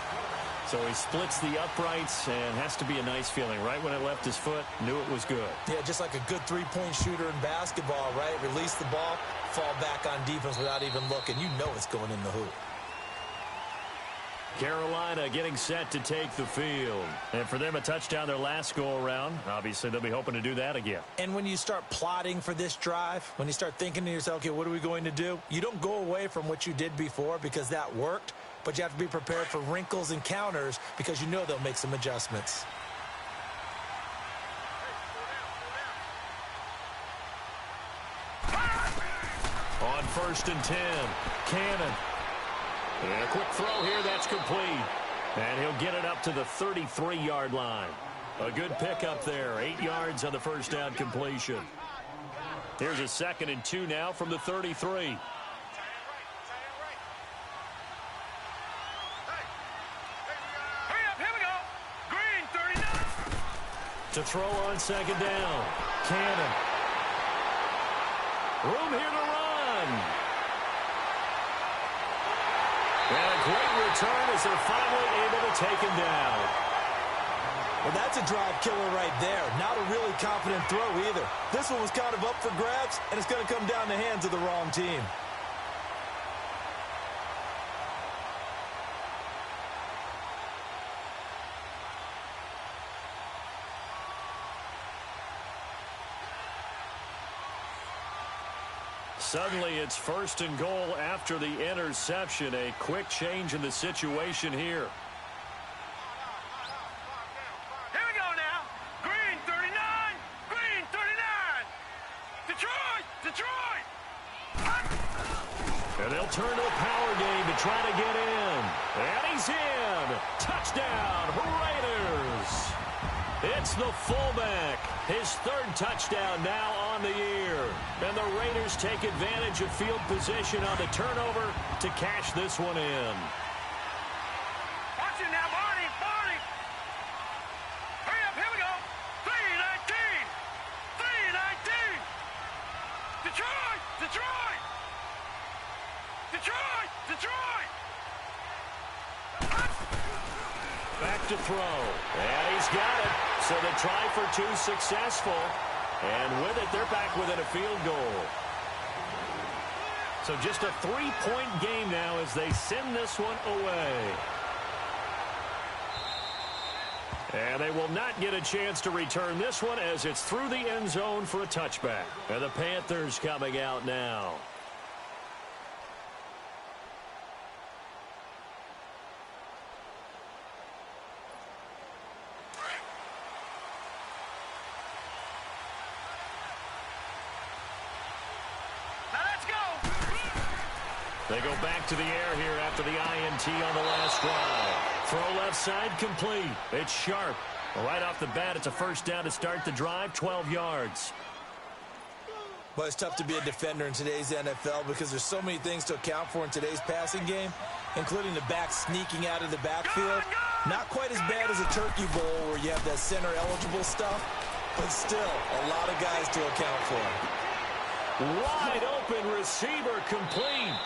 So he splits the uprights and has to be a nice feeling. Right when it left his foot, knew it was good. Yeah, just like a good three-point shooter in basketball, right? Release the ball, fall back on defense without even looking. You know it's going in the hoop. Carolina getting set to take the field. And for them, a touchdown their last go-around. Obviously, they'll be hoping to do that again. And when you start plotting for this drive, when you start thinking to yourself, okay, what are we going to do? You don't go away from what you did before because that worked, but you have to be prepared for wrinkles and counters because you know they'll make some adjustments. On 1st and 10, Cannon. And a quick throw here, that's complete. And he'll get it up to the 33-yard line. A good pickup there, 8 yards on the first down completion. Here's a 2nd and 2 now from the 33. Hurry up, here we go. Green, 39. To throw on 2nd down, Cannon. Room here to run. And a great return as they're finally able to take him down. Well, that's a drive killer right there. Not a really confident throw either. This one was kind of up for grabs, and it's going to come down the hands of the wrong team. Suddenly, it's 1st and goal after the interception. A quick change in the situation here. Here we go now. Green, 39. Green, 39. Detroit, Detroit. And they'll turn to a power game to try to get in. And he's in. Touchdown, Raiders. It's the fullback. His 3rd touchdown now on the year. And the Raiders take advantage of field position on the turnover to cash this one in. Watch it now, Barney, Barney. Hurry up, here we go. 3-19. 3-19. Detroit, Detroit. Detroit, Detroit. Back to throw. And he's got it. So the try for 2 successful. And with it, they're back within a field goal. So just a 3-point game now as they send this one away. And they will not get a chance to return this one as it's through the end zone for a touchback. And the Panthers coming out now. They go back to the air here after the INT on the last drive. Throw left side complete. It's Sharp. Right off the bat, it's a 1st down to start the drive, 12 yards. But it's tough to be a defender in today's NFL because there's so many things to account for in today's passing game, including the back sneaking out of the backfield. Not quite as bad as a Turkey Bowl where you have that center-eligible stuff, but still a lot of guys to account for. Wide open receiver complete.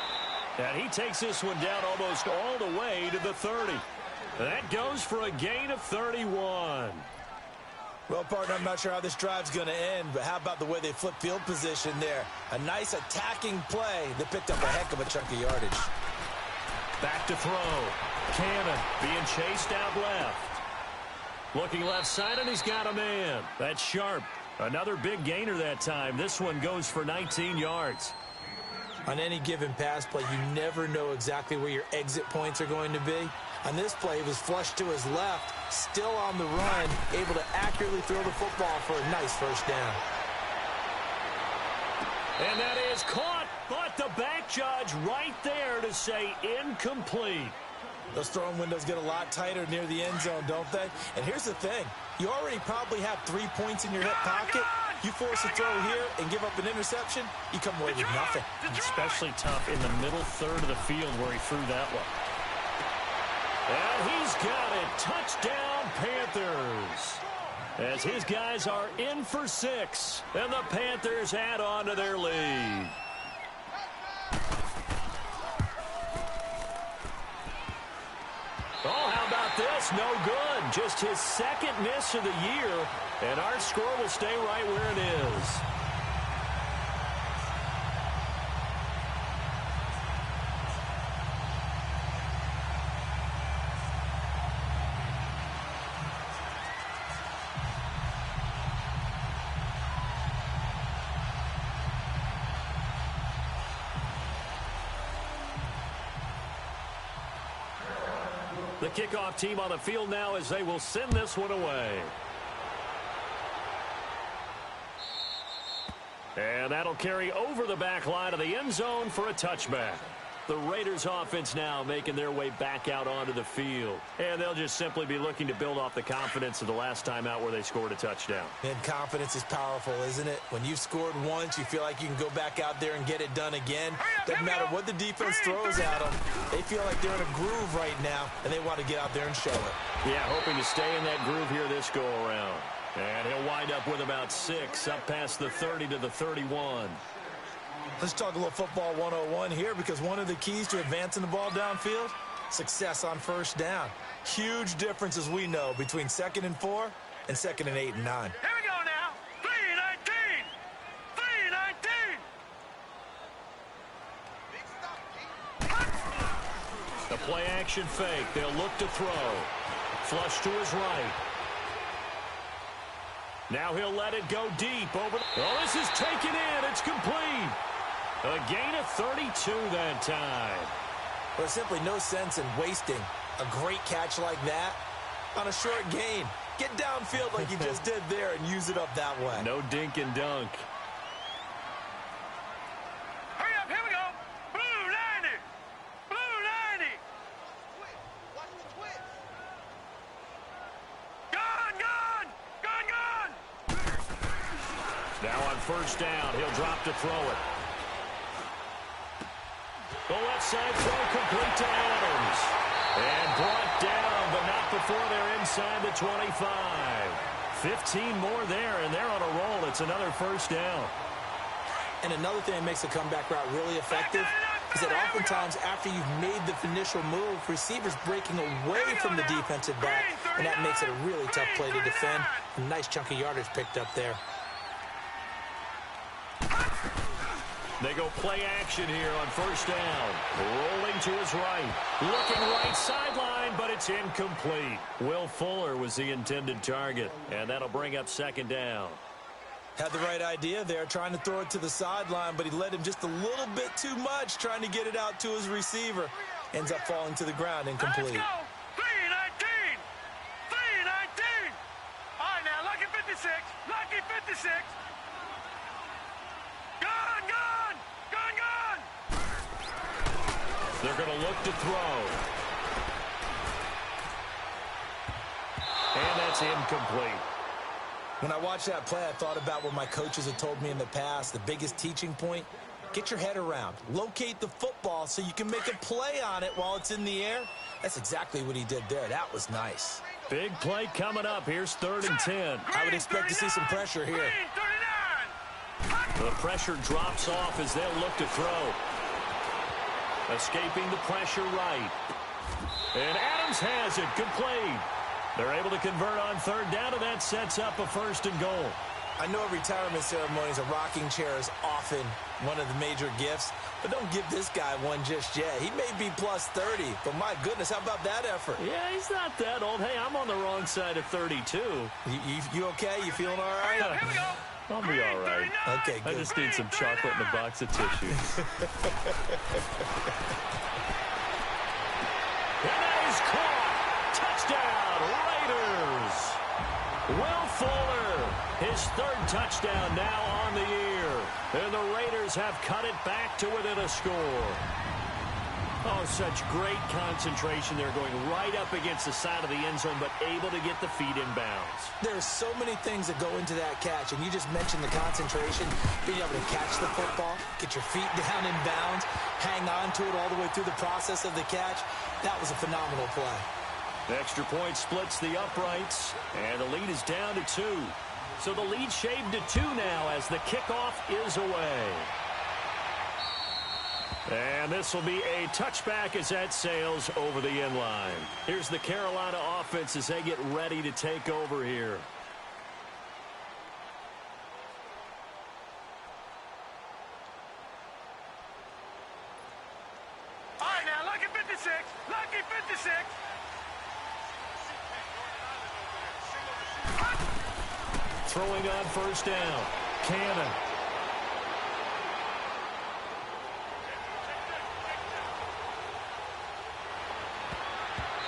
And he takes this one down almost all the way to the 30. That goes for a gain of 31. Well, partner, I'm not sure how this drive's going to end, but how about the way they flip field position there? A nice attacking play that picked up a heck of a chunk of yardage. Back to throw. Cannon being chased out left. Looking left side, and he's got a man. That's sharp. Another big gainer that time. This one goes for 19 yards. On any given pass play, you never know exactly where your exit points are going to be. On this play, he was flushed to his left, still on the run, able to accurately throw the football for a nice first down. And that is caught, but the back judge right there to say incomplete. Those throwing windows get a lot tighter near the end zone, don't they? And here's the thing. You already probably have 3 points in your hip pocket. You force a throw here and give up an interception, you come away with nothing. Especially tough in the middle third of the field where he threw that one. And he's got it. Touchdown, Panthers. As his guys are in for 6, and the Panthers add on to their lead. Oh, how about this? No good. Just his second miss of the year, and our score will stay right where it is. The kickoff team on the field now as they will send this one away. And that'll carry over the back line of the end zone for a touchback. The Raiders offense now making their way back out onto the field. And they'll just simply be looking to build off the confidence of the last time out where they scored a touchdown. And confidence is powerful, isn't it? When you've scored once, you feel like you can go back out there and get it done again. Doesn't matter what the defense throws at them. They feel like they're in a groove right now, and they want to get out there and show it. Yeah, hoping to stay in that groove here this go-around. And he'll wind up with about 6, up past the 30 to the 31. Let's talk a little football 101 here, because one of the keys to advancing the ball downfield, success on first down. Huge difference, as we know, between 2nd and 4 and 2nd and 8 and 9. Here we go now. 3-19. 3-19. The play action fake. They'll look to throw. Flush to his right. Now he'll let it go deep over. Oh, this is taken in. It's complete. A gain of 32 that time. Well, there's simply no sense in wasting a great catch like that on a short gain. Get downfield like you just did there and use it up that way. No dink and dunk. Hurry up, here we go. Blue 90. Blue 90. Watch the twist. Gone, gone. Gone, gone. Now on first down, he'll drop to throw it. The left side throw complete to Adams. And brought down, but not before they're inside the 25. 15 more there, and they're on a roll. It's another first down. And another thing that makes a comeback route really effective is that oftentimes after you've made the initial move, receivers breaking away from the defensive back, and that makes it a really tough play to defend. A nice chunk of yardage picked up there. They go play action here on first down. Rolling to his right. Looking right sideline, but it's incomplete. Will Fuller was the intended target, and that'll bring up second down. Had the right idea there, trying to throw it to the sideline, but he led him just a little bit too much, trying to get it out to his receiver. Ends up falling to the ground, incomplete. Let's go. 3-19. 3-19. All right, now, lucky 56. Lucky 56. Gone, gone. Gone, gone. They're going to look to throw. And that's incomplete. When I watched that play, I thought about what my coaches had told me in the past. The biggest teaching point, get your head around. Locate the football so you can make a play on it while it's in the air. That's exactly what he did there. That was nice. Big play coming up. Here's 3rd and 10. I would expect to see some pressure here. The pressure drops off as they'll look to throw. Escaping the pressure right. And Adams has it. Complete. They're able to convert on 3rd down, and that sets up a 1st and goal. I know at retirement ceremonies, a rocking chair is often one of the major gifts, but don't give this guy one just yet. He may be plus 30, but my goodness, how about that effort? Yeah, he's not that old. Hey, I'm on the wrong side of 32. You okay? You feeling all right? Here we go. I'll be all right. Okay, good. I just need some chocolate and a box of tissues. And that is caught. Touchdown, Raiders. Will Fuller, his third touchdown now on the year. And the Raiders have cut it back to within a score. Oh, such great concentration. They're going right up against the side of the end zone, but able to get the feet in bounds. There's so many things that go into that catch, and you just mentioned the concentration, being able to catch the football, get your feet down in bounds, hang on to it all the way through the process of the catch. That was a phenomenal play. The extra point splits the uprights, and the lead is down to 2. So the lead shaved to 2 now as the kickoff is away. And this will be a touchback as that sails over the end line. Here's the Carolina offense as they get ready to take over here. All right, now, lucky 56. Lucky 56. Throwing on first down. Cannon.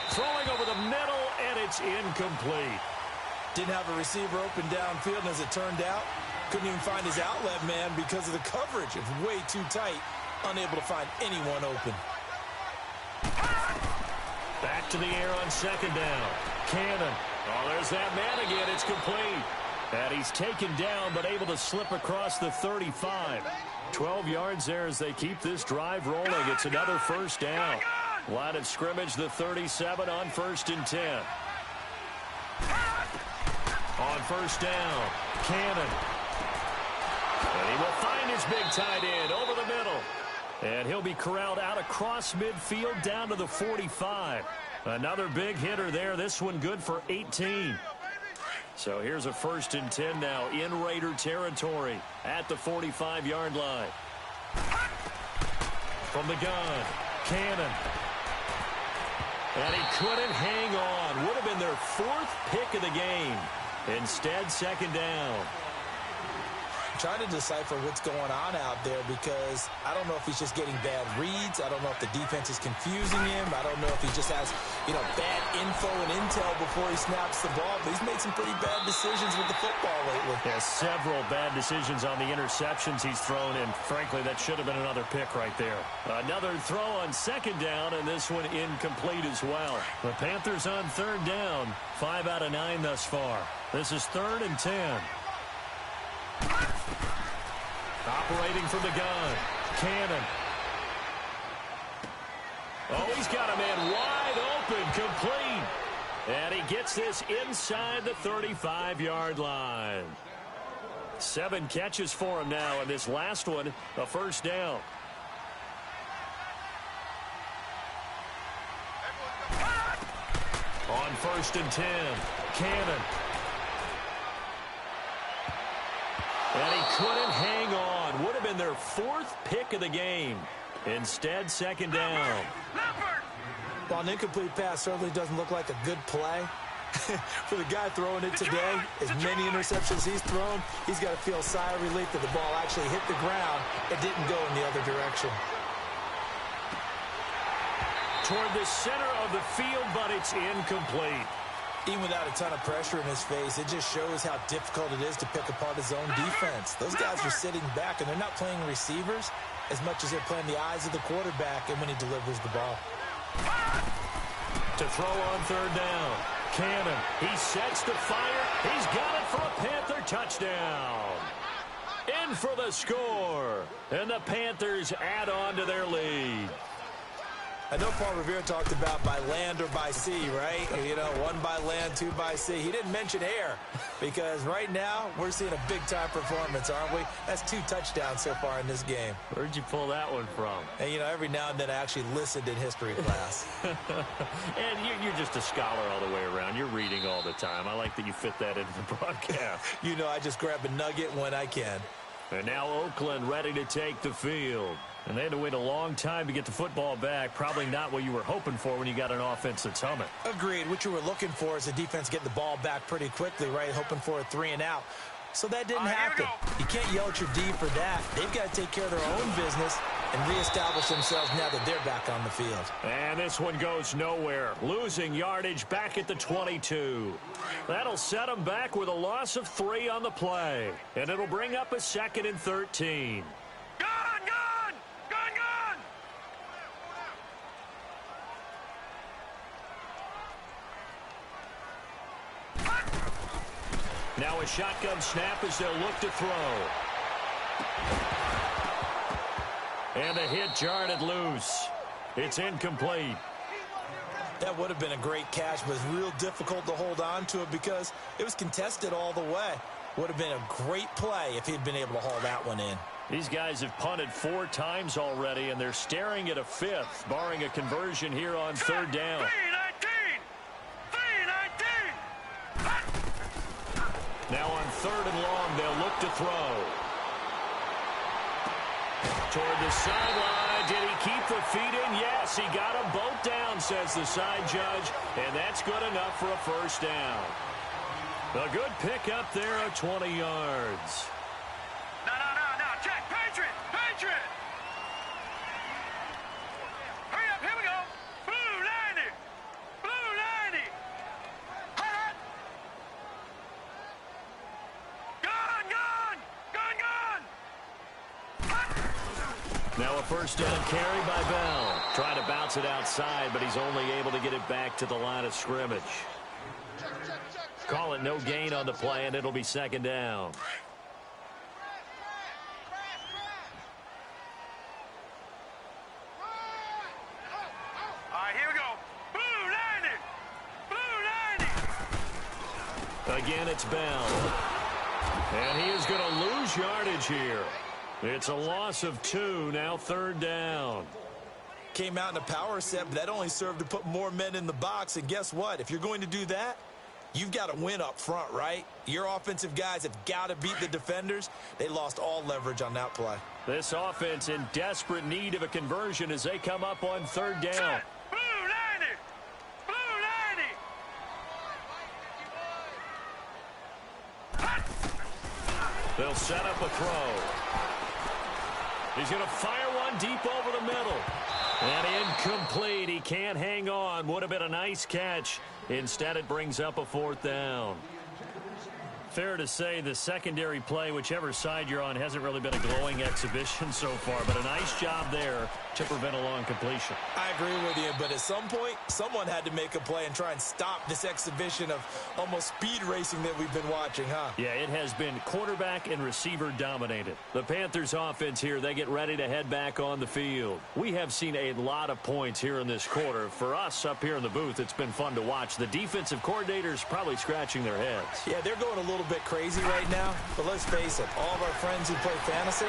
Throwing over the middle, and it's incomplete. Didn't have a receiver open downfield, and as it turned out, couldn't even find his outlet man because of the coverage. It was way too tight, unable to find anyone open. Back to the air on second down. Cannon. Oh, there's that man again. It's complete. And he's taken down, but able to slip across the 35. 12 yards there as they keep this drive rolling. It's another first down. Line of scrimmage, the 37 on 1st and 10. On first down, Cannon. And he will find his big tight end over the middle. And he'll be corralled out across midfield down to the 45. Another big hitter there. This one good for 18. So here's a 1st and 10 now in Raider territory at the 45-yard line. From the gun, Cannon. And he couldn't hang on. Would have been their 4th pick of the game. Instead, second down. Trying to decipher what's going on out there because I don't know if he's just getting bad reads. I don't know if the defense is confusing him. I don't know if he just has, bad info and intel before he snaps the ball. But he's made some pretty bad decisions with the football lately. Yeah, several bad decisions on the interceptions he's thrown, and frankly, that should have been another pick right there. Another throw on second down, and this one incomplete as well. The Panthers on third down, 5 out of 9 thus far. This is 3rd and 10. Operating from the gun, Cannon. Oh, he's got a man wide open, complete. And he gets this inside the 35-yard line. 7 catches for him now, and this last one, a first down. On 1st and 10, Cannon. And he couldn't hang on. Would have been their 4th pick of the game. Instead, second down. Well, an incomplete pass certainly doesn't look like a good play. For the guy throwing it today, as many interceptions he's thrown, he's got to feel a sigh of relief that the ball actually hit the ground and didn't go in the other direction. Toward the center of the field, but it's incomplete. Even without a ton of pressure in his face, it just shows how difficult it is to pick apart his own defense. Those guys are sitting back, and they're not playing receivers as much as they're playing the eyes of the quarterback and when he delivers the ball. To throw on third down, Cannon. He sets to fire. He's got it for a Panther touchdown. In for the score. And the Panthers add on to their lead. I know Paul Revere talked about by land or by sea, right? You know, one by land, two by sea. He didn't mention air because right now we're seeing a big-time performance, aren't we? That's 2 touchdowns so far in this game. Where'd you pull that one from? And, you know, every now and then I actually listened in history class. And you're just a scholar all the way around. You're reading all the time. I like that you fit that into the broadcast. You know, I just grab a nugget when I can. And now Oakland ready to take the field. And they had to wait a long time to get the football back. Probably not what you were hoping for when you got an offense that's humming. Agreed. What you were looking for is the defense getting the ball back pretty quickly, right? Hoping for a 3-and-out. So that didn't happen. You can't yell at your D for that. They've got to take care of their own business and reestablish themselves now that they're back on the field. And this one goes nowhere. Losing yardage back at the 22. That'll set them back with a loss of 3 on the play. And it'll bring up a 2nd and 13. Now a shotgun snap as they'll look to throw. And a hit jarred loose. It's incomplete. That would have been a great catch, but it's real difficult to hold on to it because it was contested all the way. Would have been a great play if he'd been able to haul that one in. These guys have punted 4 times already, and they're staring at a 5th, barring a conversion here on 3rd down. Now on 3rd and long, they'll look to throw. Toward the sideline. Did he keep the feet in? Yes, he got them both down, says the side judge. And that's good enough for a 1st down. A good pick up there of 20 yards. No, check. Patriot. Hurry up, here we go. Blue 90. Gun. Now a 1st down carry by Bell. Trying to bounce it outside, but he's only able to get it back to the line of scrimmage. Call it no gain on the play, and it'll be 2nd down. All right, here we go. Blue 90. Again, it's Bell. And he is going to lose yardage here. It's a loss of 2, now 3rd down. Came out in a power set, but that only served to put more men in the box. And guess what? If you're going to do that, you've got to win up front, right? Your offensive guys have got to beat the defenders. They lost all leverage on that play. This offense in desperate need of a conversion as they come up on 3rd down. Blue 90. They'll set up a throw. He's going to fire one deep over the middle. And incomplete. He can't hang on. Would have been a nice catch. Instead, it brings up a 4th down. Fair to say the secondary play, whichever side you're on, hasn't really been a glowing exhibition so far, but a nice job there to prevent a long completion. I agree with you, but at some point, someone had to make a play and try and stop this exhibition of almost speed racing that we've been watching, huh? Yeah, it has been quarterback and receiver dominated. The Panthers offense here, they get ready to head back on the field. We have seen a lot of points here in this quarter. For us up here in the booth, it's been fun to watch. The defensive coordinators probably scratching their heads. Yeah, they're going a little bit crazy right now, but let's face it, all of our friends who play fantasy,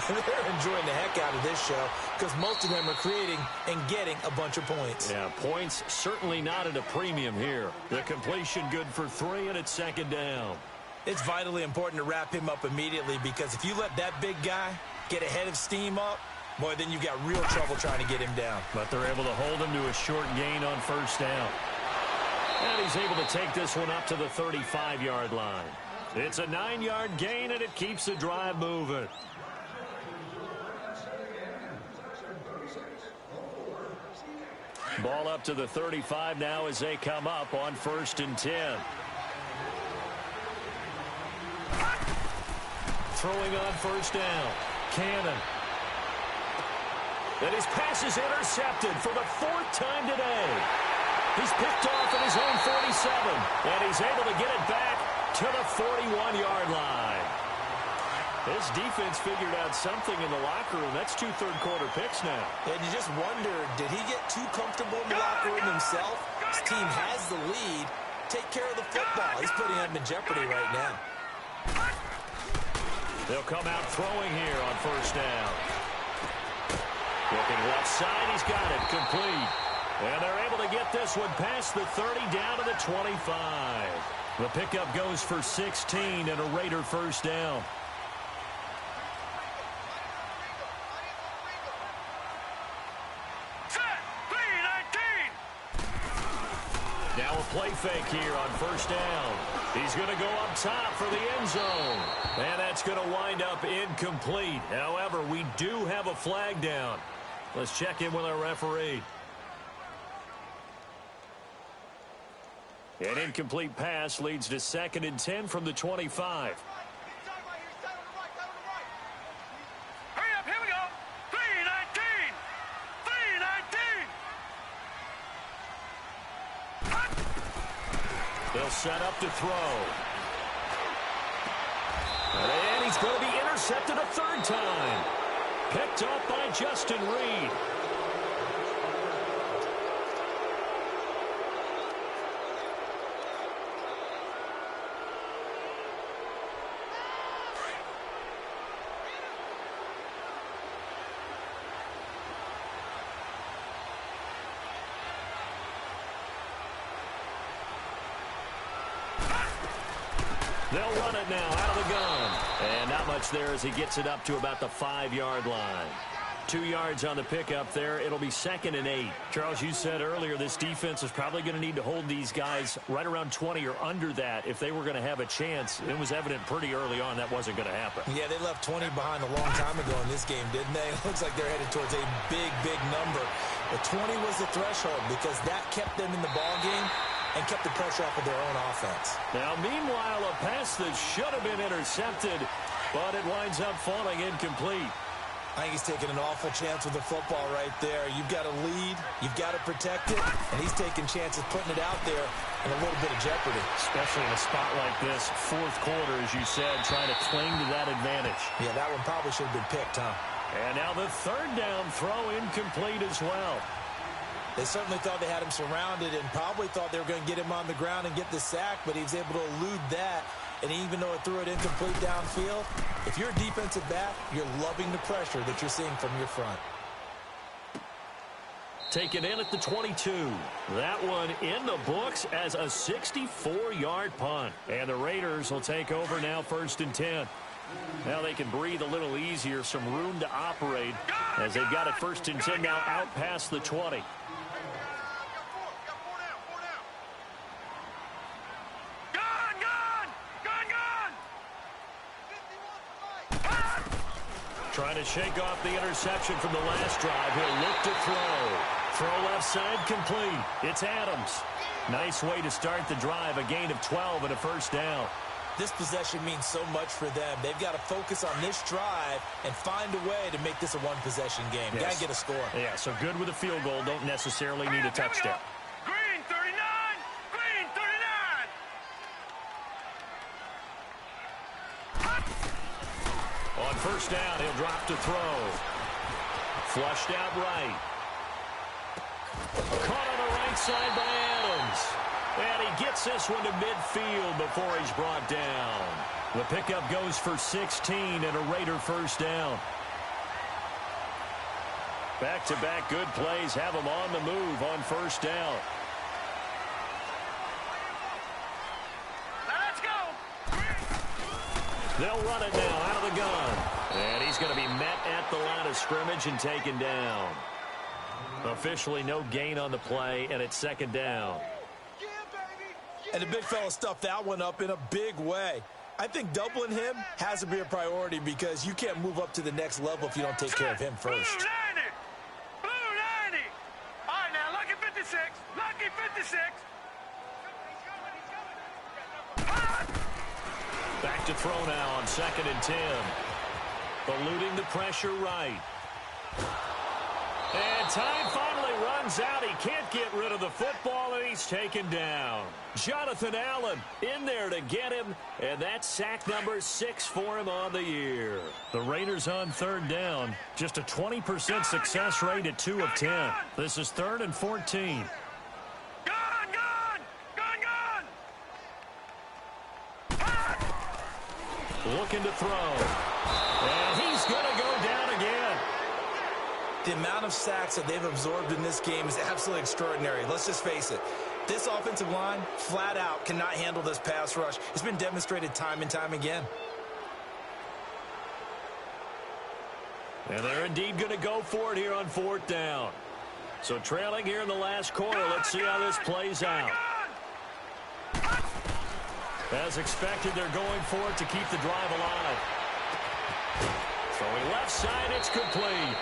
they're enjoying the heck out of this show because most of them are creating and getting a bunch of points. Yeah, points certainly not at a premium here. The completion good for 3, and it's 2nd down. It's vitally important to wrap him up immediately because if you let that big guy get a head of steam up, boy, then you've got real trouble trying to get him down. But they're able to hold him to a short gain on 1st down. And he's able to take this one up to the 35-yard line. It's a 9-yard gain, and it keeps the drive moving. Ball up to the 35 now as they come up on 1st and 10. Throwing on 1st down. Cannon. And his pass is intercepted for the 4th time today. He's picked off at his own 47, and he's able to get it back to the 41-yard line. This defense figured out something in the locker room. That's 2 third-quarter picks now. And you just wonder, did he get too comfortable in the locker room himself? His team has the lead. Take care of the football. He's putting them in jeopardy right now. They'll come out throwing here on first down. Looking left side, he's got it, complete. And they're able to get this one past the 30 down to the 25. The pickup goes for 16 and a Raider first down. Now a play fake here on first down. He's going to go up top for the end zone. And that's going to wind up incomplete. However, we do have a flag down. Let's check in with our referee. An incomplete pass leads to 2nd and 10 from the 25. Hurry up, here we go. 3:19. 3:19. They'll set up to throw. And he's going to be intercepted a 3rd time. Picked up by Justin Reed. They'll run it now out of the gun. And not much there as he gets it up to about the 5-yard line. 2 yards on the pickup there. It'll be 2nd and 8. Charles, you said earlier this defense is probably going to need to hold these guys right around 20 or under that if they were going to have a chance. It was evident pretty early on that wasn't going to happen. Yeah, they left 20 behind a long time ago in this game, didn't they? It looks like they're headed towards a big, big number. But 20 was the threshold because that kept them in the ball game and kept the pressure off of their own offense. Now, meanwhile, a pass that should have been intercepted, but it winds up falling incomplete. I think he's taking an awful chance with the football right there. You've got to lead, you've got to protect it, and he's taking chances putting it out there in a little bit of jeopardy. Especially in a spot like this, 4th quarter, as you said, trying to cling to that advantage. Yeah, that one probably should have been picked, huh? And now the 3rd down throw incomplete as well. They certainly thought they had him surrounded and probably thought they were going to get him on the ground and get the sack, but he was able to elude that. And even though it threw it incomplete downfield, if you're a defensive back, you're loving the pressure that you're seeing from your front. Taken in at the 22. That one in the books as a 64-yard punt. And the Raiders will take over now 1st and 10. Now they can breathe a little easier, some room to operate as they've got it 1st and 10 now out past the 20. Trying to shake off the interception from the last drive. He'll look to throw. Throw left side complete. It's Adams. Nice way to start the drive. A gain of 12 and a 1st down. This possession means so much for them. They've got to focus on this drive and find a way to make this a one-possession game. Yes. Got to get a score. Yeah, so good with a field goal. Don't necessarily need a touchdown. Green 39. Green 39. On 1st down, he'll drop to throw. Flushed out right. Caught on the right side by Adams. And he gets this one to midfield before he's brought down. The pickup goes for 16 and a Raider 1st down. Back-to-back good plays have him on the move on 1st down. Let's go. They'll run it now out of the gun. And he's going to be met at the line of scrimmage and taken down. Officially no gain on the play, and it's 2nd down. And the big fella stuffed that one up in a big way. I think doubling him has to be a priority because you can't move up to the next level if you don't take care of him first. Blue 90. All right, now, lucky 56. Lucky 56. Back to throw now on 2nd and 10. Eluding the pressure right. And time finally runs out. He can't get rid of the football, and he's taken down. Jonathan Allen in there to get him, and that's sack number 6 for him on the year. The Raiders on third down. Just a 20% success rate at 2 of 10. This is 3rd and 14. Looking to throw. And he's going to go down again. The amount of sacks that they've absorbed in this game is absolutely extraordinary. Let's just face it. This offensive line, flat out, cannot handle this pass rush. It's been demonstrated time and time again. And they're indeed going to go for it here on 4th down. So trailing here in the last quarter. Let's see how this plays out. As expected, they're going for it to keep the drive alive. Throwing left side, it's complete.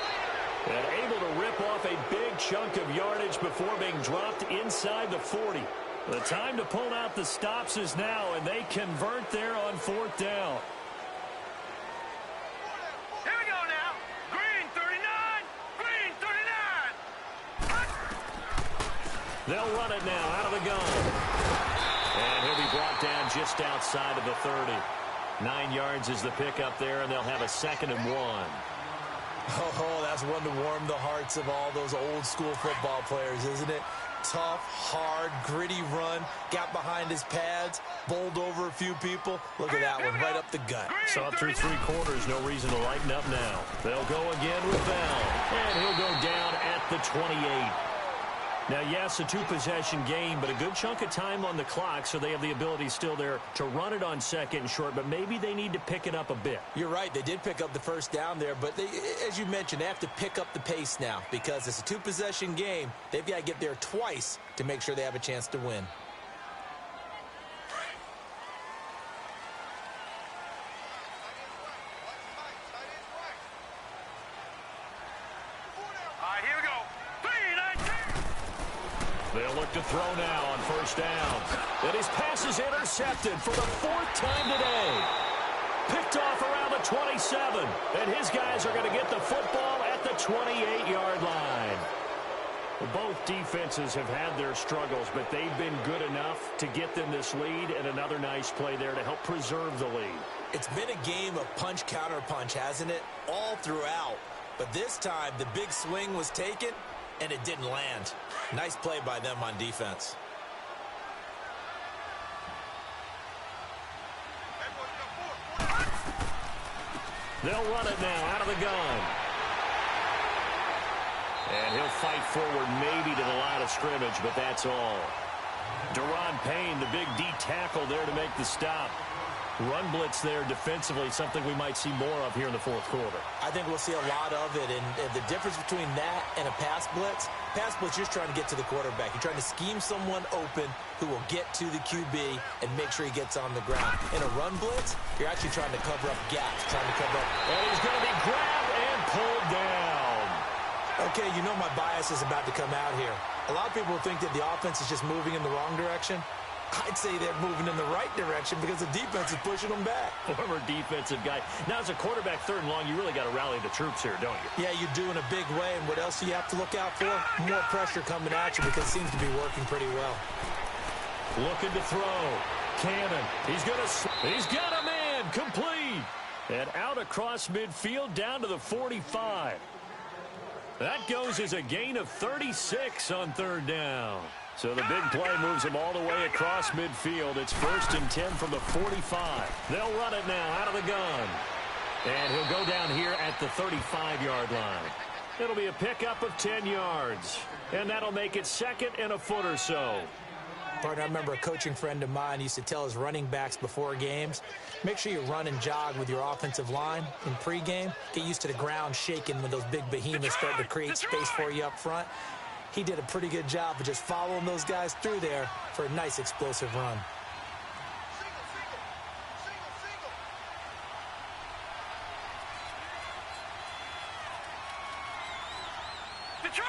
And able to rip off a big chunk of yardage before being dropped inside the 40. The time to pull out the stops is now, and they convert there on 4th down. Here we go now. Green 39. Green 39. They'll run it now out of the gun. And he'll be brought down just outside of the 30. 9 yards is the pickup there, and they'll have a 2nd and 1. Oh, that's one to warm the hearts of all those old-school football players, isn't it? Tough, hard, gritty run. Got behind his pads, bowled over a few people. Look at that one, right up the gut. Saw through 3 quarters, no reason to lighten up now. They'll go again with Bell, and he'll go down at the 28. Now, yes, a 2-possession game, but a good chunk of time on the clock, so they have the ability still there to run it on 2nd and short, but maybe they need to pick it up a bit. You're right. They did pick up the 1st down there, but they, as you mentioned, they have to pick up the pace now because it's a 2-possession game. They've got to get there twice to make sure they have a chance to win. They'll look to throw now on 1st down. And his pass is intercepted for the 4th time today. Picked off around the 27. And his guys are going to get the football at the 28-yard line. Both defenses have had their struggles, but they've been good enough to get them this lead, and another nice play there to help preserve the lead. It's been a game of punch-counter-punch, hasn't it? All throughout. But this time, the big swing was taken, and it didn't land. Nice play by them on defense. They'll run it now out of the gun. And he'll fight forward maybe to the line of scrimmage, but that's all. Deron Payne, the big D tackle there to make the stop. Run blitz there defensively, something we might see more of here in the 4th quarter. I think we'll see a lot of it, and the difference between that and a pass blitz, you're just trying to get to the quarterback. You're trying to scheme someone open who will get to the QB and make sure he gets on the ground. In a run blitz, you're actually trying to cover up gaps, trying to cover up. And he's going to be grabbed and pulled down. Okay, you know my bias is about to come out here. A lot of people think that the offense is just moving in the wrong direction. I'd say they're moving in the right direction because the defense is pushing them back. Former defensive guy. Now, as a quarterback 3rd and long, you really got to rally the troops here, don't you? Yeah, you do in a big way. And what else do you have to look out for? More pressure coming at you because it seems to be working pretty well. Looking to throw. Cannon. He's got a man. Complete. And out across midfield down to the 45. That goes as a gain of 36 on 3rd down. So the big play moves him all the way across midfield. It's 1st and 10 from the 45. They'll run it now out of the gun. And he'll go down here at the 35-yard line. It'll be a pickup of 10 yards. And that'll make it 2nd and a foot or so. Partner, I remember a coaching friend of mine used to tell his running backs before games, make sure you run and jog with your offensive line in pregame. Get used to the ground shaking when those big behemoths start to create space for you up front. He did a pretty good job of just following those guys through there for a nice explosive run. Detroit!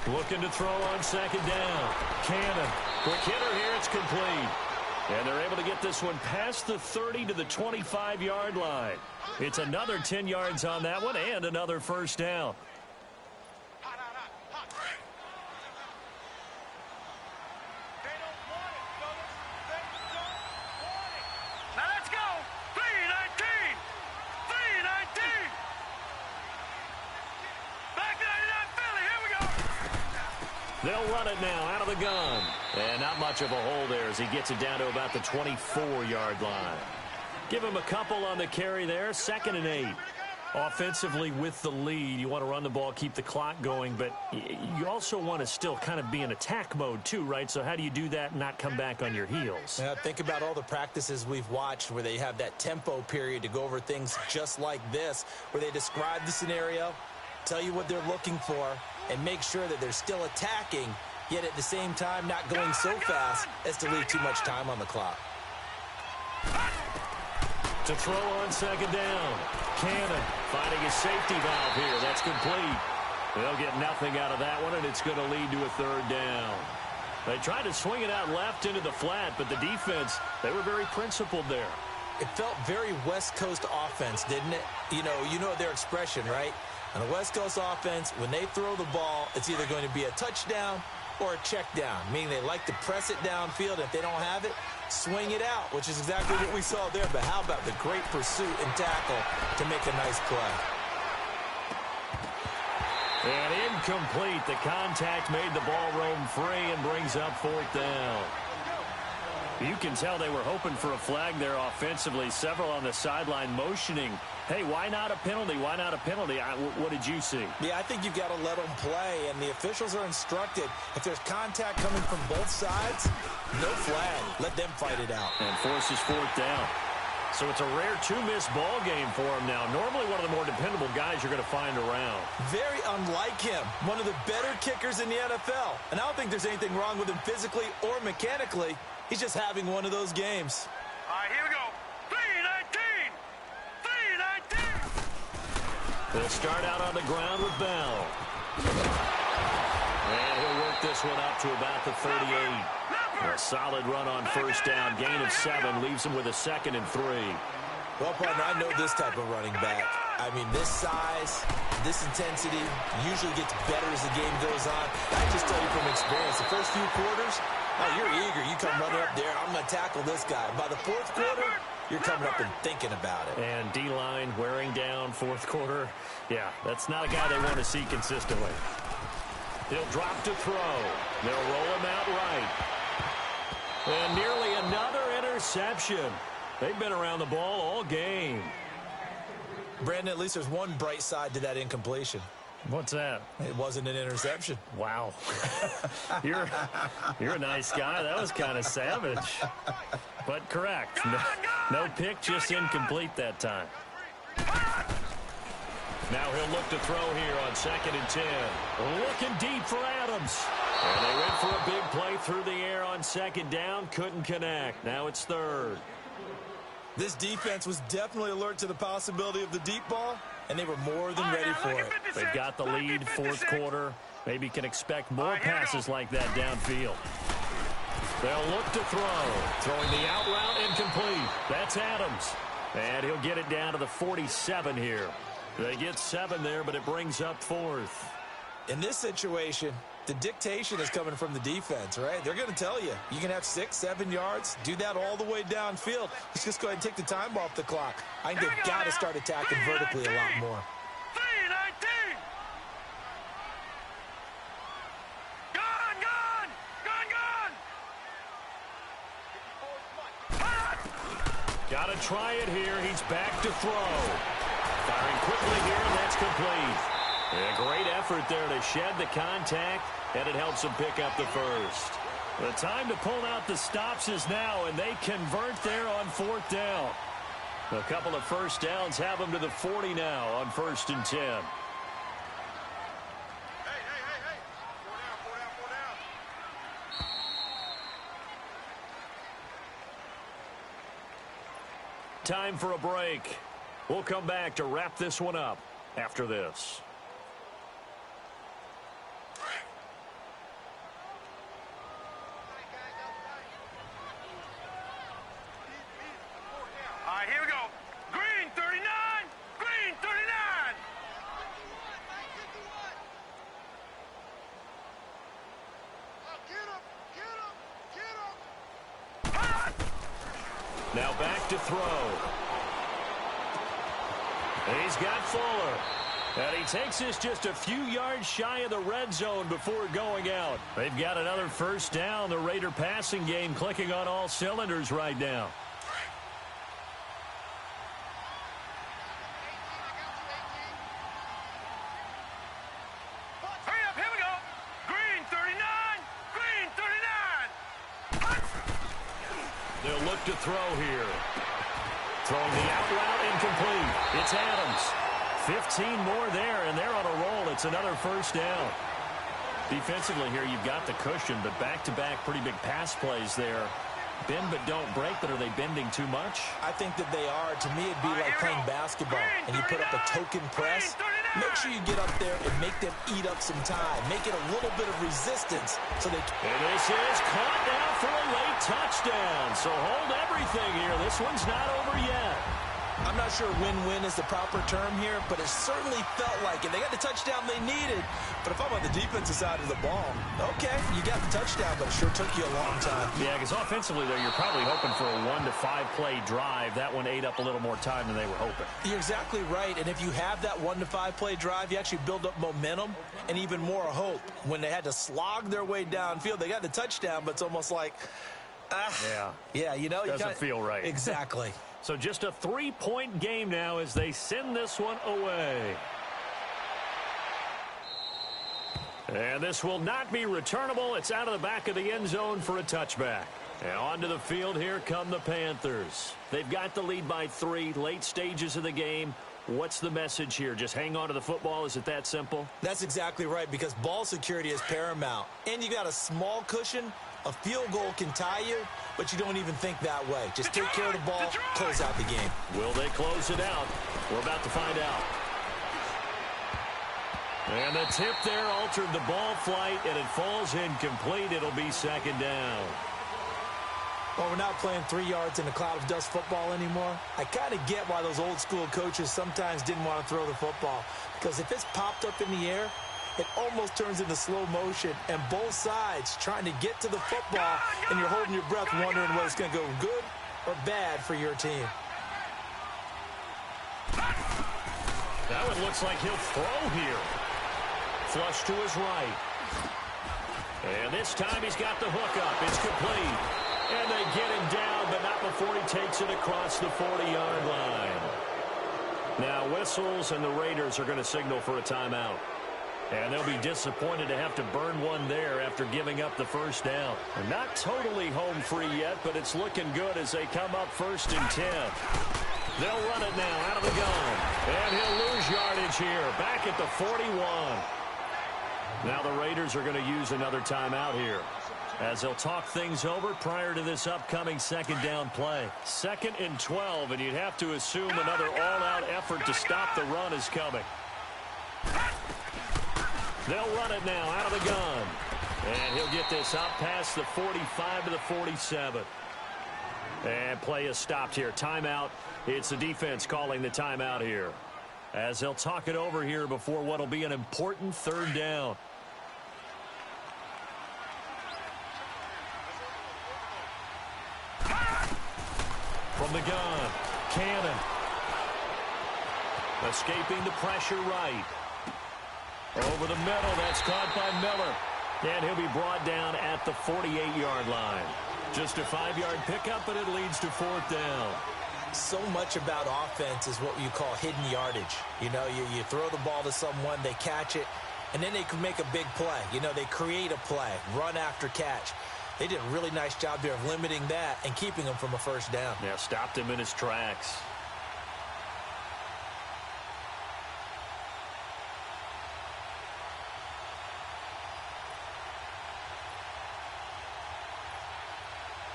Looking to throw on 2nd down. Cannon. Quick hitter here. It's complete. And they're able to get this one past the 30 to the 25-yard line. It's another 10 yards on that one and another first down. Now let's go. 319. 319. Back to 99 Philly. Here we go. They'll run it now out of the gun. And not much of a hole there as he gets it down to about the 24-yard line. Give him a couple on the carry there. 2nd and 8. Offensively with the lead, you want to run the ball, keep the clock going, but you also want to still kind of be in attack mode too, right? So how do you do that and not come back on your heels? Now, think about all the practices we've watched where they have that tempo period to go over things just like this, where they describe the scenario, tell you what they're looking for, and make sure that they're still attacking, yet at the same time not going so fast as to leave too much time on the clock. To throw on 2nd down. Cannon finding a safety valve here. That's complete. They'll get nothing out of that one, and it's going to lead to a 3rd down. They tried to swing it out left into the flat, but the defense, they were very principled there. It felt very West Coast offense, didn't it? You know their expression, right? On a West Coast offense, when they throw the ball, it's either going to be a touchdown or a check down, meaning they like to press it downfield. If they don't have it, swing it out, which is exactly what we saw there. But how about the great pursuit and tackle to make a nice play? And incomplete. The contact made the ball roam free and brings up 4th down. You can tell they were hoping for a flag there offensively. Several on the sideline motioning, hey, why not a penalty? Why not a penalty? What did you see? Yeah, I think you've got to let them play, and the officials are instructed. If there's contact coming from both sides, no flag. Let them fight it out. And forces 4th down. So it's a rare 2-miss ball game for him now. Normally one of the more dependable guys you're going to find around. Very unlike him. One of the better kickers in the NFL. And I don't think there's anything wrong with him physically or mechanically. He's just having one of those games. All right, here we go. 319. 319. They'll start out on the ground with Bell. And he'll work this one up to about the 38. A solid run on 1st down. Gain of 7 leaves him with a 2nd and 3. Well, partner, I know this type of running back. I mean, this size, this intensity usually gets better as the game goes on. I just tell you from experience, the first few quarters, oh, you're eager. You come running up there, I'm going to tackle this guy. By the 4th quarter, you're coming up and thinking about it. And D-line wearing down 4th quarter. Yeah, that's not a guy they want to see consistently. He'll drop to throw. They'll roll him out right. And nearly another interception. They've been around the ball all game. Brandon, at least there's one bright side to that incompletion. What's that? It wasn't an interception. Wow. You're a nice guy. That was kind of savage. But correct. No pick, just incomplete that time. Now he'll look to throw here on 2nd and 10. Looking deep for Adams. And they went for a big play through the air on 2nd down. Couldn't connect. Now it's 3rd. This defense was definitely alert to the possibility of the deep ball, and they were more than ready for it. They've got the lead, 4th quarter. Maybe can expect more passes like that downfield. They'll look to throw. Throwing the out route incomplete. That's Adams. And he'll get it down to the 47 here. They get 7 there, but it brings up 4th. In this situation, the dictation is coming from the defense, right? They're going to tell you, you can have 6, 7 yards, do that all the way downfield. Let's just go ahead and take the time off the clock. I think they've got to start attacking vertically a lot more. 319. Gone. Got to try it here. He's back to throw. Firing quickly here, and that's complete. A great effort there to shed the contact, and it helps him pick up the 1st. The time to pull out the stops is now, and they convert there on 4th down. A couple of 1st downs have them to the 40 now on 1st and 10. Hey. 4 down. Time for a break. We'll come back to wrap this one up after this. right, here we go. Green 39. Green 39. Now back to throw. He's got Fuller. And he takes this just a few yards shy of the red zone before going out. They've got another first down. The Raider passing game clicking on all cylinders right now. Hurry up, here we go. Green 39. Green 39. They'll look to throw here. Throwing the out route incomplete. It's Adams. 15 more there, and they're on a roll. It's another first down. Defensively here, you've got the cushion, but back-to-back pretty big pass plays there. Bend but don't break, but are they bending too much? I think that they are. To me, it'd be like playing basketball, and you put up a token press. Make sure you get up there and make them eat up some time. Make it a little bit of resistance so they can. And this is caught now for a late touchdown. So hold everything here. This one's not over yet. I'm not sure win-win is the proper term here, but it certainly felt like it. They got the touchdown they needed. But if I'm on the defensive side of the ball, okay, you got the touchdown, but it sure took you a long time. Yeah, because offensively, though, you're probably hoping for a 1 to 5 play drive. That one ate up a little more time than they were hoping. You're exactly right. And if you have that 1 to 5 play drive, you actually build up momentum and even more hope. When they had to slog their way downfield, they got the touchdown, but it's almost like, yeah, you know. Doesn't feel right. Exactly. So just a 3-point game now as they send this one away. And this will not be returnable. It's out of the back of the end zone for a touchback. And onto the field, here come the Panthers. They've got the lead by 3, late stages of the game. What's the message here? Just hang on to the football? Is it that simple? That's exactly right, because ball security is paramount. And you got a small cushion. A field goal can tie you, but you don't even think that way. Just take care of the ball, close out the game. Will they close it out? We're about to find out. And the tip there altered the ball flight, and it falls incomplete. It'll be second down. Well, we're not playing 3 yards in a cloud of dust football anymore. I kind of get why those old school coaches sometimes didn't want to throw the football, because if it's popped up in the air, it almost turns into slow motion, and both sides trying to get to the football, and you're holding your breath wondering whether it's going to go good or bad for your team. That one looks like he'll throw here. Flush to his right. And this time he's got the hook up. It's complete. And they get him down, but not before he takes it across the 40-yard line. Now whistles, and the Raiders are going to signal for a timeout. And they'll be disappointed to have to burn one there after giving up the first down. And not totally home free yet, but it's looking good as they come up 1st and 10. They'll run it now out of the gun. And he'll lose yardage here, back at the 41. Now the Raiders are going to use another timeout here, as they'll talk things over prior to this upcoming second down play. 2nd and 12, and you'd have to assume another all-out effort to stop the run is coming. They'll run it now out of the gun. And he'll get this out past the 45 to the 47. And play is stopped here. Timeout. It's the defense calling the timeout here, as they'll talk it over here before what will be an important 3rd down. From the gun, Cannon. Escaping the pressure right. Over the middle, that's caught by Miller. And he'll be brought down at the 48-yard line. Just a 5-yard pickup, but it leads to 4th down. So much about offense is what you call hidden yardage. You know, you throw the ball to someone, they catch it, and then they can make a big play. You know, they create a play, run after catch. They did a really nice job there of limiting that and keeping him from a first down. Yeah, stopped him in his tracks.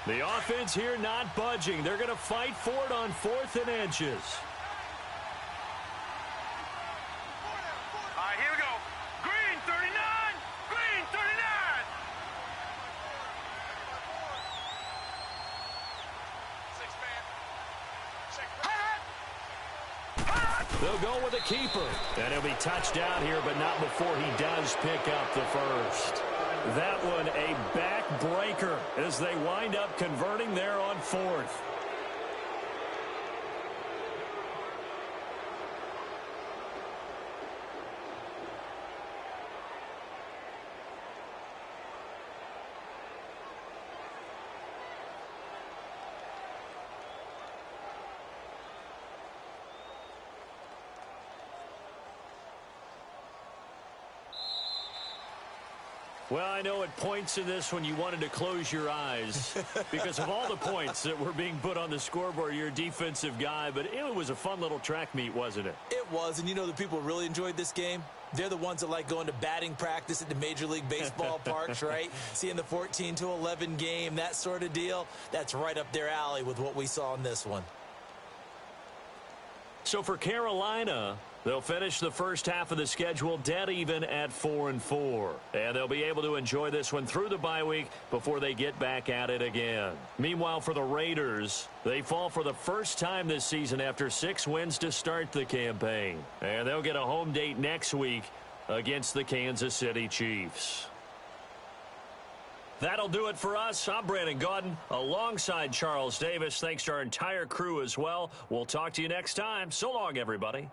The offense here not budging. They're going to fight for it on 4th and inches. All right, here we go. Green 39. Green 39. They'll go with a keeper. And he'll be touched out here, but not before he does pick up the first. That one a backbreaker as they wind up converting there on fourth. Well, I know at points in this when you wanted to close your eyes because of all the points that were being put on the scoreboard. You're a defensive guy, but it was a fun little track meet, wasn't it? It was, and you know the people who really enjoyed this game? They're the ones that like going to batting practice at the Major League Baseball parks, right? Seeing the 14-11 game, that sort of deal. That's right up their alley with what we saw in this one. So for Carolina, they'll finish the first half of the schedule dead even at 4-4. And they'll be able to enjoy this one through the bye week before they get back at it again. Meanwhile, for the Raiders, they fall for the first time this season after 6 wins to start the campaign. And they'll get a home date next week against the Kansas City Chiefs. That'll do it for us. I'm Brandon Gaudin alongside Charles Davis. Thanks to our entire crew as well. We'll talk to you next time. So long, everybody.